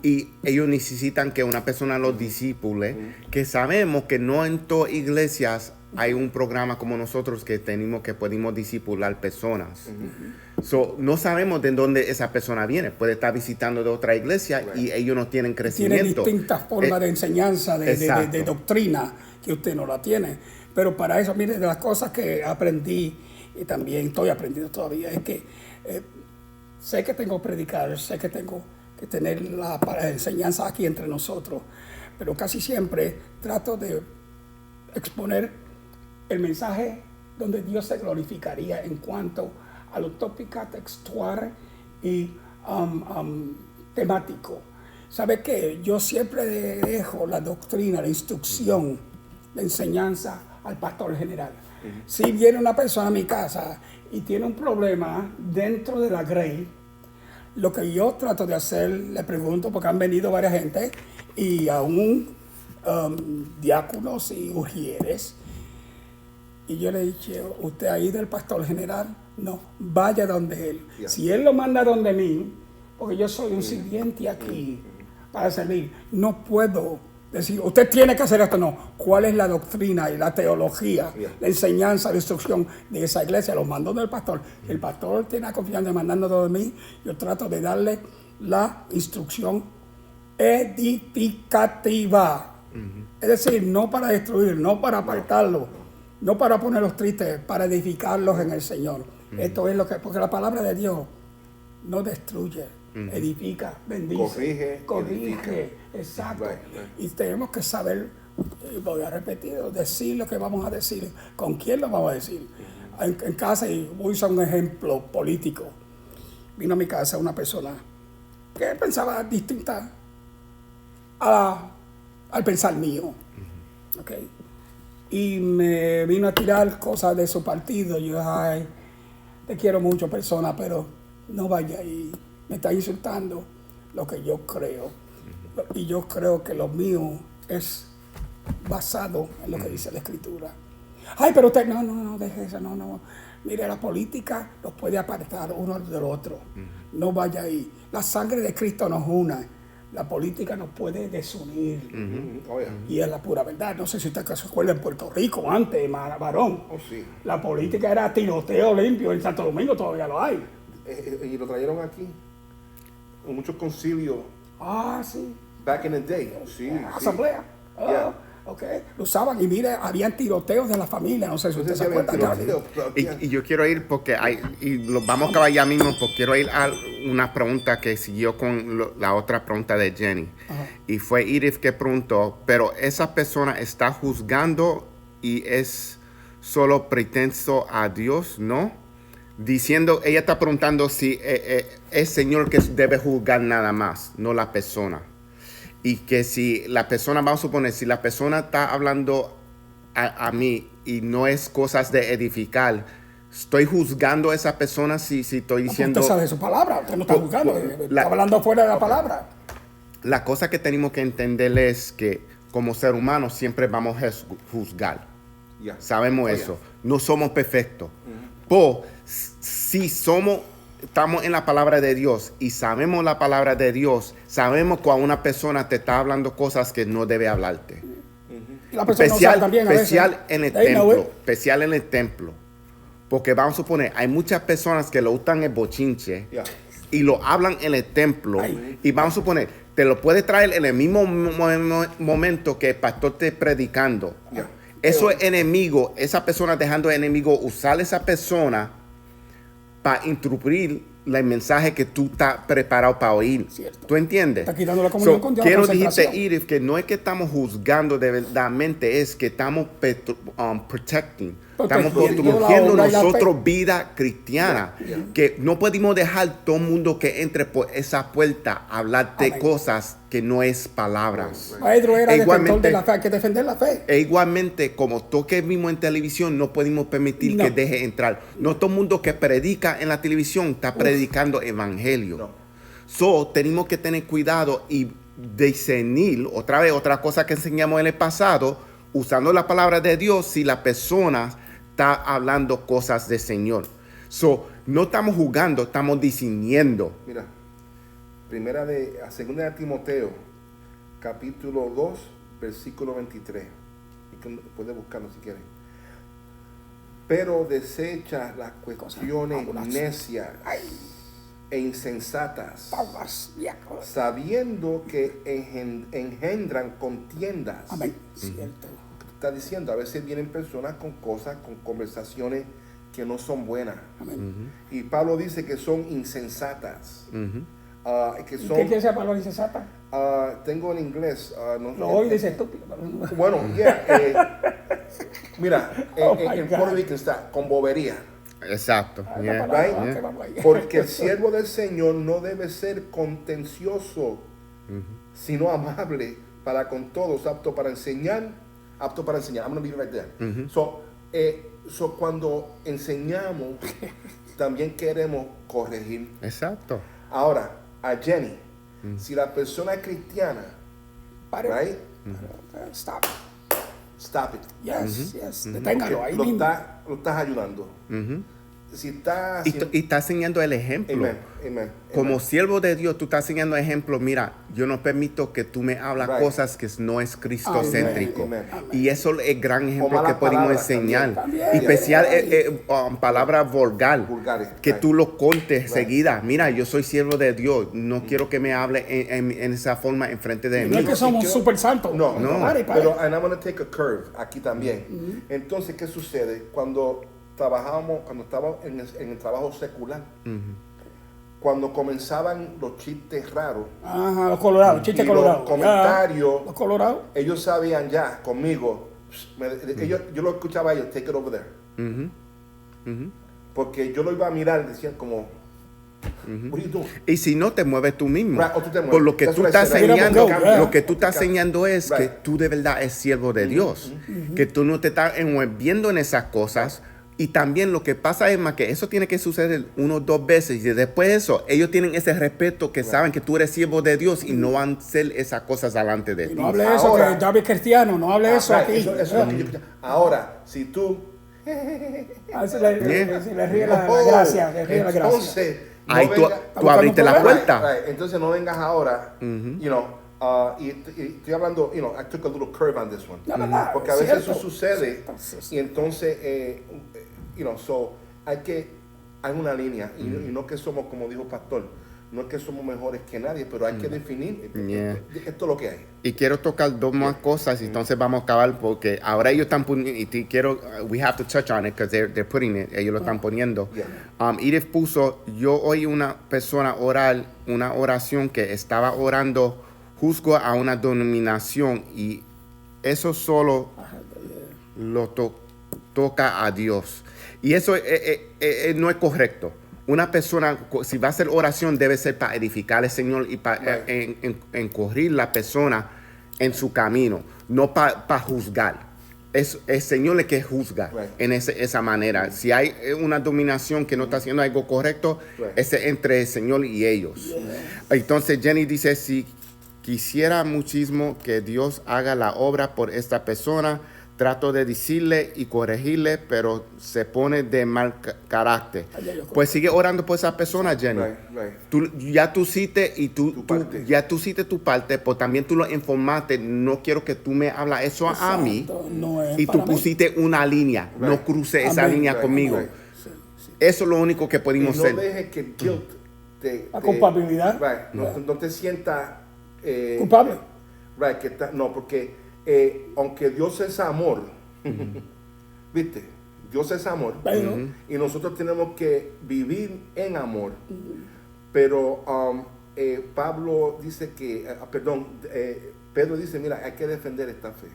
Y ellos necesitan que una persona los discipule, que sabemos que no en todas iglesias hay un programa como nosotros que podemos discipular personas. No sabemos de dónde esa persona viene. Puede estar visitando de otra iglesia y ellos no tienen crecimiento. Tiene distintas formas de enseñanza, de doctrina, que usted no la tiene. Pero para eso, mire, de las cosas que aprendí y también estoy aprendiendo todavía, es que sé que tengo que predicar, sé que tengo que tener la enseñanza aquí entre nosotros, pero casi siempre trato de exponer el mensaje donde Dios se glorificaría en cuanto a lo tópica, textual y temático. ¿Sabe qué? Yo siempre dejo la doctrina, la instrucción, la enseñanza al pastor general. Si viene una persona a mi casa y tiene un problema dentro de la grey, lo que yo trato de hacer, le pregunto, porque han venido varias gente, y aún diáconos y ujieres, y yo le he dicho, ¿usted ha ido al pastor general? No, vaya donde él. Yeah. Si él lo manda donde mí, porque yo soy un sirviente aquí para servir, no puedo decir, usted tiene que hacer esto, no. ¿Cuál es la doctrina y la teología, la enseñanza, la instrucción de esa iglesia? Lo mando del pastor. El pastor tiene la confianza de mandándolo de mí. Yo trato de darle la instrucción edificativa. Es decir, no para destruir, no para apartarlo, no para ponerlos tristes, para edificarlos en el Señor. Esto es lo que, porque la palabra de Dios no destruye, edifica, bendice, corrige, exacto. Right. Y tenemos que saber, voy a repetir, decir lo que vamos a decir, con quién lo vamos a decir. en casa, y voy a usar un ejemplo político. Vino a mi casa una persona que pensaba distinta al pensar mío. Okay. Y me vino a tirar cosas de su partido. Yo, ay, te quiero mucho, persona, pero no vaya ahí. Me está insultando lo que yo creo. Y yo creo que lo mío es basado en lo que dice la Escritura. Ay, pero usted, no, deje eso, no. Mire, la política nos puede apartar uno del otro. No vaya ahí. La sangre de Cristo nos une. La política nos puede desunir. Oh, yeah. Y es la pura verdad. No sé si usted se acuerda en Puerto Rico, antes, varón. Oh, sí. La política era tiroteo limpio. En Santo Domingo todavía lo hay. Y lo trajeron aquí. En muchos concilios. Ah, sí. Back in the day. Sí. Asamblea. Yeah. Okay. Lo usaban y mire, habían tiroteos de la familia. No sé si usted se acuerda. Y yo quiero ir porque vamos a acabar ya mismo, porque quiero ir a una pregunta que siguió con la otra pregunta de Jenny. Ajá. Y fue Edith que preguntó, pero esa persona está juzgando y es solo pretenso a Dios, ¿no? Diciendo, ella está preguntando si es el Señor que debe juzgar nada más, no la persona. Y que si la persona, vamos a suponer, si la persona está hablando a mí y no es cosas de edificar, estoy juzgando a esa persona si estoy diciendo... Usted sabe su palabra, usted no está juzgando, está hablando fuera de la palabra. La cosa que tenemos que entender es que como ser humano siempre vamos a juzgar. Yeah. Sabemos eso. Yeah. No somos perfectos. Pero si estamos en la palabra de Dios y sabemos la palabra de Dios, sabemos cuando una persona te está hablando cosas que no debe hablarte. Y la persona no sabe también a veces. Especial en el templo. Porque vamos a suponer, hay muchas personas que lo usan el bochinche y lo hablan en el templo. Y vamos a suponer, te lo puede traer en el mismo momento que el pastor esté predicando. Eso es enemigo, esa persona dejando enemigo usar esa persona para interrumpir el mensaje que tú estás preparado para oír. Cierto. ¿Tú entiendes? Está quitando la comunión con Dios. Quiero dijiste, Edith, que no es que estamos juzgando de verdadmente, es que estamos protecting. Estamos protegiendo nosotros vida cristiana. Que no podemos dejar todo el mundo que entre por esa puerta a hablar de cosas que no es palabras. Pedro era defensor de la fe, hay que defender la fe. E igualmente, como toque mismo en televisión, no podemos permitir que deje entrar. No todo el mundo que predica en la televisión está predicando evangelio. So, tenemos que tener cuidado y discernir, otra cosa que enseñamos en el pasado, usando la palabra de Dios, si la persona está hablando cosas del Señor. So, no estamos jugando, estamos discerniendo. Mira, segunda de Timoteo, capítulo 2, versículo 23. Puedes buscarlo si quieres. Pero desecha las cuestiones necias e insensatas, sabiendo que engendran contiendas. Amén. Cierto. Está diciendo, a veces vienen personas con conversaciones que no son buenas. Amén. Y Pablo dice que son insensatas. ¿Qué quiere decir palabra insensata? Tengo en inglés. Lo hoy dice estúpido. Bueno, mira, en Puerto Rico está con bobería. Exacto. Porque el siervo del Señor no debe ser contencioso, sino amable para con todos, apto para enseñar. I'm gonna be right there. So cuando enseñamos, también queremos corregir. Exacto. Ahora, a Jenny, si la persona es cristiana, right? Stop it. Yes. Deténgalo ahí lo mismo. Lo estás ayudando. Si está y está enseñando el ejemplo. Amen. Como siervo de Dios, tú estás enseñando ejemplo. Mira, yo no permito que tú me hables cosas que no es cristocéntrico. Amen. Y eso es el gran ejemplo que podemos enseñar. También. Especial palabras vulgares. Que Right. tú lo contes seguida. Mira, yo soy siervo de Dios. No quiero que me hable en esa forma enfrente de No mí. es que somos super santos. No. Pare. Pero and I'm going to take a curve aquí también. Entonces, ¿qué sucede? Cuando estaba en el trabajo secular, cuando comenzaban los chistes raros, Ajá, los colorados, chistes y colorados. los comentarios, Los colorados. ellos sabían ya conmigo, yo lo escuchaba a ellos, take it over there. Porque yo lo iba a mirar, decían como, what are you doing? Y si no, te mueves tú mismo. Right, o tú te mueves. Por lo que That's tú what I estás said. enseñando, Yeah. lo que tú estás enseñando es que Right. tú de verdad es siervo de Dios. Que tú no te estás envolviendo en esas cosas. Y también lo que pasa es más que eso tiene que suceder 1 o 2 veces. Y después de eso, ellos tienen ese respeto que saben que tú eres siervo de Dios y no van a hacer esas cosas delante de ti. No hable eso, Ahora- que David cristiano, no hable eso Right, aquí. eso es lo que yo- Ahora, si tú... A veces le ríe la Oh, gracia, le ríe la gracia. entonces, no Ahí tú buscando abriste un la problema. puerta. Right, entonces no vengas ahora, you know, y estoy hablando, you know, I took a little curve on this one. La verdad, Porque a veces cierto. eso sucede Entonces, y entonces, you know, so hay una línea y no que somos, como dijo Pastor, no es que somos mejores que nadie, pero hay que definir, Yeah. esto es lo que hay. Y quiero tocar 2 más cosas y entonces vamos a acabar porque ahora ellos están poniendo, y quiero, we have to touch on it because they're putting it, ellos lo están poniendo. Yeah. Edith puso, yo oí una persona orar una oración que estaba orando juzgo a una denominación y eso solo lo toca a Dios. Y eso no es correcto. Una persona, si va a hacer oración, debe ser para edificar al Señor y para encorrir la persona en su camino, no para juzgar. Es el Señor el que juzga en esa manera. Si hay una dominación que no está haciendo algo correcto, es entre el Señor y ellos. Entonces Jenny dice, si quisiera muchísimo que Dios haga la obra por esta persona, trato de decirle y corregirle, pero se pone de mal carácter. Pues sigue orando por esa persona, Jenny. Right. Tú hiciste y tú hiciste tu parte, pero también tú lo informaste. No quiero que tú me hablas eso a mí. exacto, no es Y tú para mí. pusiste una línea. No Right. cruce esa Amén. línea Right, conmigo. right. Eso es lo único que Y podemos no hacer. dejes que el guilt La culpabilidad. Right, no te sientas Culpable. Right, no, porque aunque Dios es amor, ¿viste? Dios es amor. Pero, Y nosotros tenemos que vivir en amor. Pero Pablo dice que, Pedro dice, mira, hay que defender esta fe.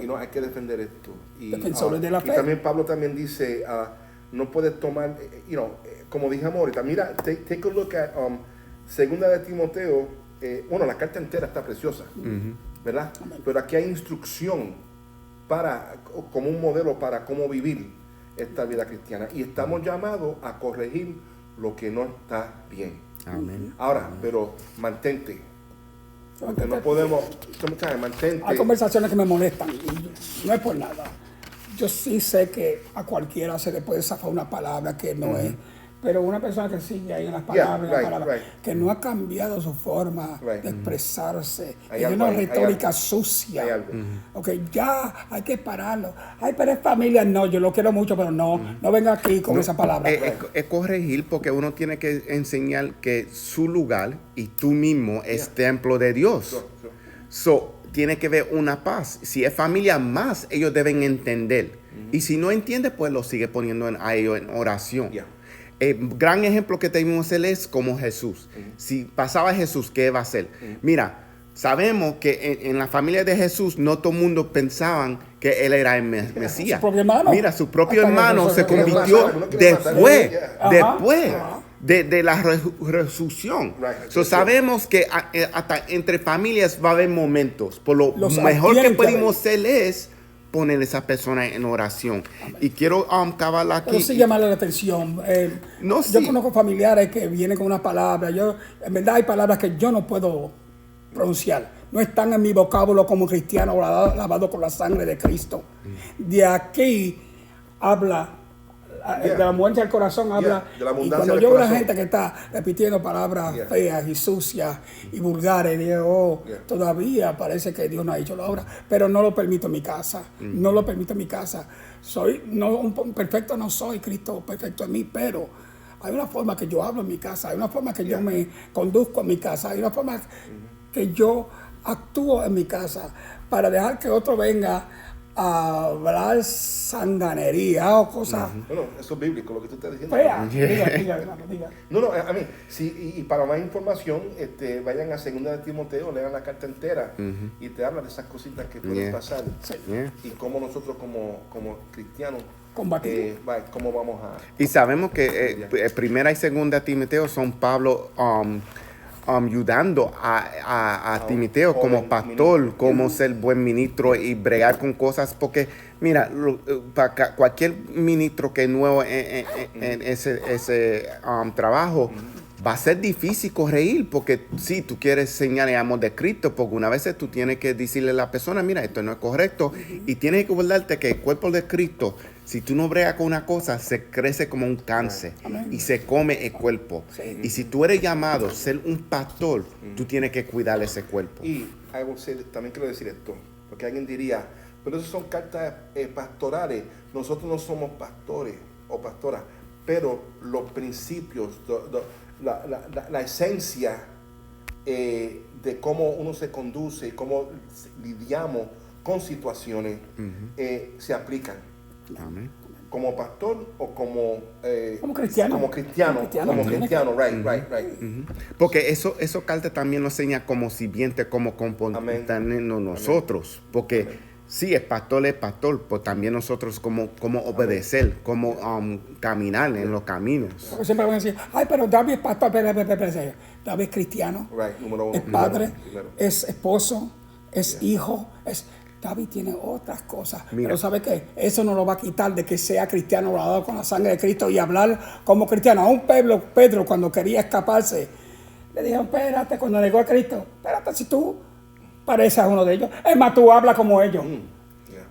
Y no hay que defender esto. Y, Defensores de la fe. Y también Pablo también dice, no puedes tomar, como dijimos ahorita, mira, take a look at segunda de Timoteo, bueno, la carta entera está preciosa, ¿verdad? Pero aquí hay instrucción como un modelo para cómo vivir esta vida cristiana. Y estamos llamados a corregir lo que no está bien. Amén. Ahora, pero mantente. Porque no podemos, mantente. hay conversaciones que me molestan y no es por nada. Yo sí sé que a cualquiera se le puede zafar una palabra que no es, pero una persona que sigue ahí en las palabras, que no ha cambiado su forma de expresarse, Hay que algo tiene una ahí, retórica hay sucia. Hay algo. Ok, ya hay que pararlo. Ay, pero es familia, no, yo lo quiero mucho, pero no venga aquí con esa palabra. Es corregir porque uno tiene que enseñar que su lugar y tú mismo es templo de Dios. Sure. So, tiene que ver una paz. Si es familia más, ellos deben entender. Y si no entiende, pues lo sigue poniendo a ellos en oración. Yeah. Gran ejemplo que tenemos él es como Jesús. Si pasaba Jesús, ¿qué va a hacer? Mira, sabemos que en la familia de Jesús no todo el mundo pensaban que él era el Mesías. Su propio hermano. Mira, su propio Hasta que hermano se se quiere convirtió matar, uno quiere matar. después, Yeah. después Ajá. de la resurrección. Right. So, sabemos que hasta entre familias va a haber momentos. Por lo Los mejor que tienen que podemos hacer es poner a esa persona en oración. Y quiero acabar aquí. Pero sí llamarle la atención. No, yo sí. conozco familiares que vienen con una palabra. En verdad hay palabras que yo no puedo pronunciar. No están en mi vocábulo como cristiano lavado con la sangre de Cristo. De aquí habla, de la muerte del corazón habla. de la Y abundancia cuando del yo veo a la corazón. gente que está repitiendo palabras Yeah. feas y sucias y vulgares, digo, todavía parece que Dios no ha hecho la obra. Pero no lo permito en mi casa. No lo permito en mi casa. Perfecto no soy, Cristo perfecto en mí, pero hay una forma que yo hablo en mi casa, hay una forma que yo me conduzco en mi casa, hay una forma que yo actúo en mi casa para dejar que otro venga a hablar sanganería o cosas Bueno, eso es bíblico, lo que tú estás diciendo. feas. Diga. No, a mí, sí, y para más información, vayan a 2 de Timoteo, lean la carta entera y te habla de esas cositas que pueden Yeah. pasar Yeah. y cómo nosotros como cristianos Combatir. ¿Cómo vamos a...? Y sabemos que primera y segunda Timoteo son Pablo ayudando a Timoteo como pastor, cómo ser buen ministro y bregar con cosas, porque mira, para cualquier ministro que es nuevo en ese trabajo, va a ser difícil corregir, porque si tú quieres enseñar el amor de Cristo, porque una vez tú tienes que decirle a la persona, mira, esto no es correcto, y tienes que acordarte que el cuerpo de Cristo, si tú no bregas con una cosa, se crece como un cáncer y se come el cuerpo. Sí. Y si tú eres llamado a ser un pastor, tú tienes que cuidar ese cuerpo. Y también quiero decir esto, porque alguien diría, pero eso son cartas pastorales, nosotros no somos pastores o pastoras, pero los principios, la esencia de cómo uno se conduce y cómo lidiamos con situaciones se aplican. Amén. Como pastor o como cristiano. Como cristiano, right. Porque eso carta también nos enseña como sirviente, como comportarnos nosotros. Porque sí, el pastor, pues también nosotros como obedecer, como caminar en los caminos. Porque siempre van a decir, ay, pero David es pastor, David es cristiano, Número uno. es padre, Primero. es esposo, es hijo, David tiene otras cosas. Mira. Pero ¿sabe qué? Eso no lo va a quitar de que sea cristiano, lavado con la sangre de Cristo y hablar como cristiano. A un Pedro, cuando quería escaparse, le dijeron, espérate, cuando negó a Cristo, espérate, si tú pareces a uno de ellos. Es más, tú hablas como ellos.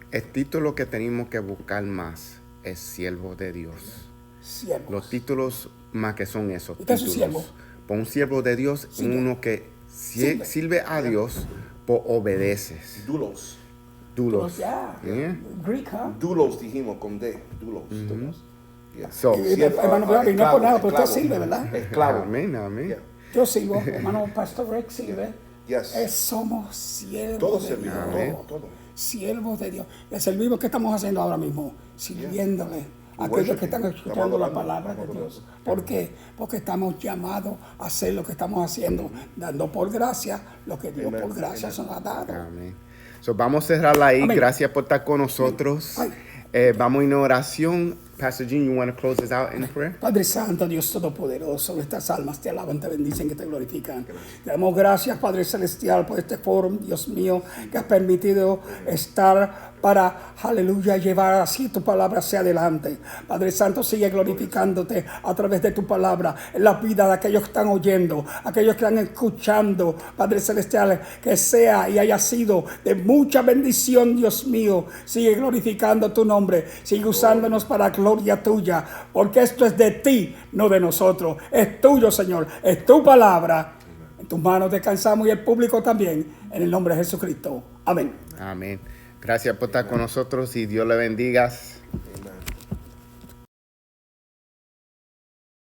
El título que tenemos que buscar más es siervo de Dios. Siervos. Los títulos más que son esos ¿Y qué es un títulos. siervo? Por un siervo de Dios, uno que sirve a Dios, por obedeces. Doulos. Dulos. Ya. Yeah. Greek, ¿huh? Doulos dijimos con D. Doulos. Yeah. So, Hermano, no es por nada, pero usted esclavo. sirve, ¿verdad? Esclavo. amén. Yeah. Yo sirvo, hermano Pastor Rex sirve. Yes. Somos siervos Todos de servimos. Dios. Todo. Siervos de Dios. Le servimos. ¿Qué estamos haciendo ahora mismo? Sirviéndole a aquellos que están escuchando la palabra de Dios. ¿Por qué? Porque estamos llamados a hacer lo que estamos haciendo, dando por gracia lo que Dios por gracia nos ha dado. Amén. So, vamos a cerrarla ahí. Amén. Gracias por estar con nosotros. Ay. Vamos a una oración. Pastor Gene, you want to close this out in prayer? Padre Santo, Dios Todopoderoso, estas almas te alaban, te bendicen, que te glorifican. Te damos gracias, Padre Celestial, por este foro, Dios mío, que has permitido estar para, aleluya, llevar así tu palabra hacia adelante. Padre Santo, sigue glorificándote a través de tu palabra en la vida de aquellos que están oyendo, aquellos que están escuchando, Padre Celestial, que sea y haya sido de mucha bendición, Dios mío. Sigue glorificando tu nombre, sigue usándonos para gloria tuya, porque esto es de ti, no de nosotros. Es tuyo, Señor, es tu palabra. En tus manos descansamos y el público también, en el nombre de Jesucristo. Amén. Amén. Gracias por estar con nosotros y Dios le bendiga.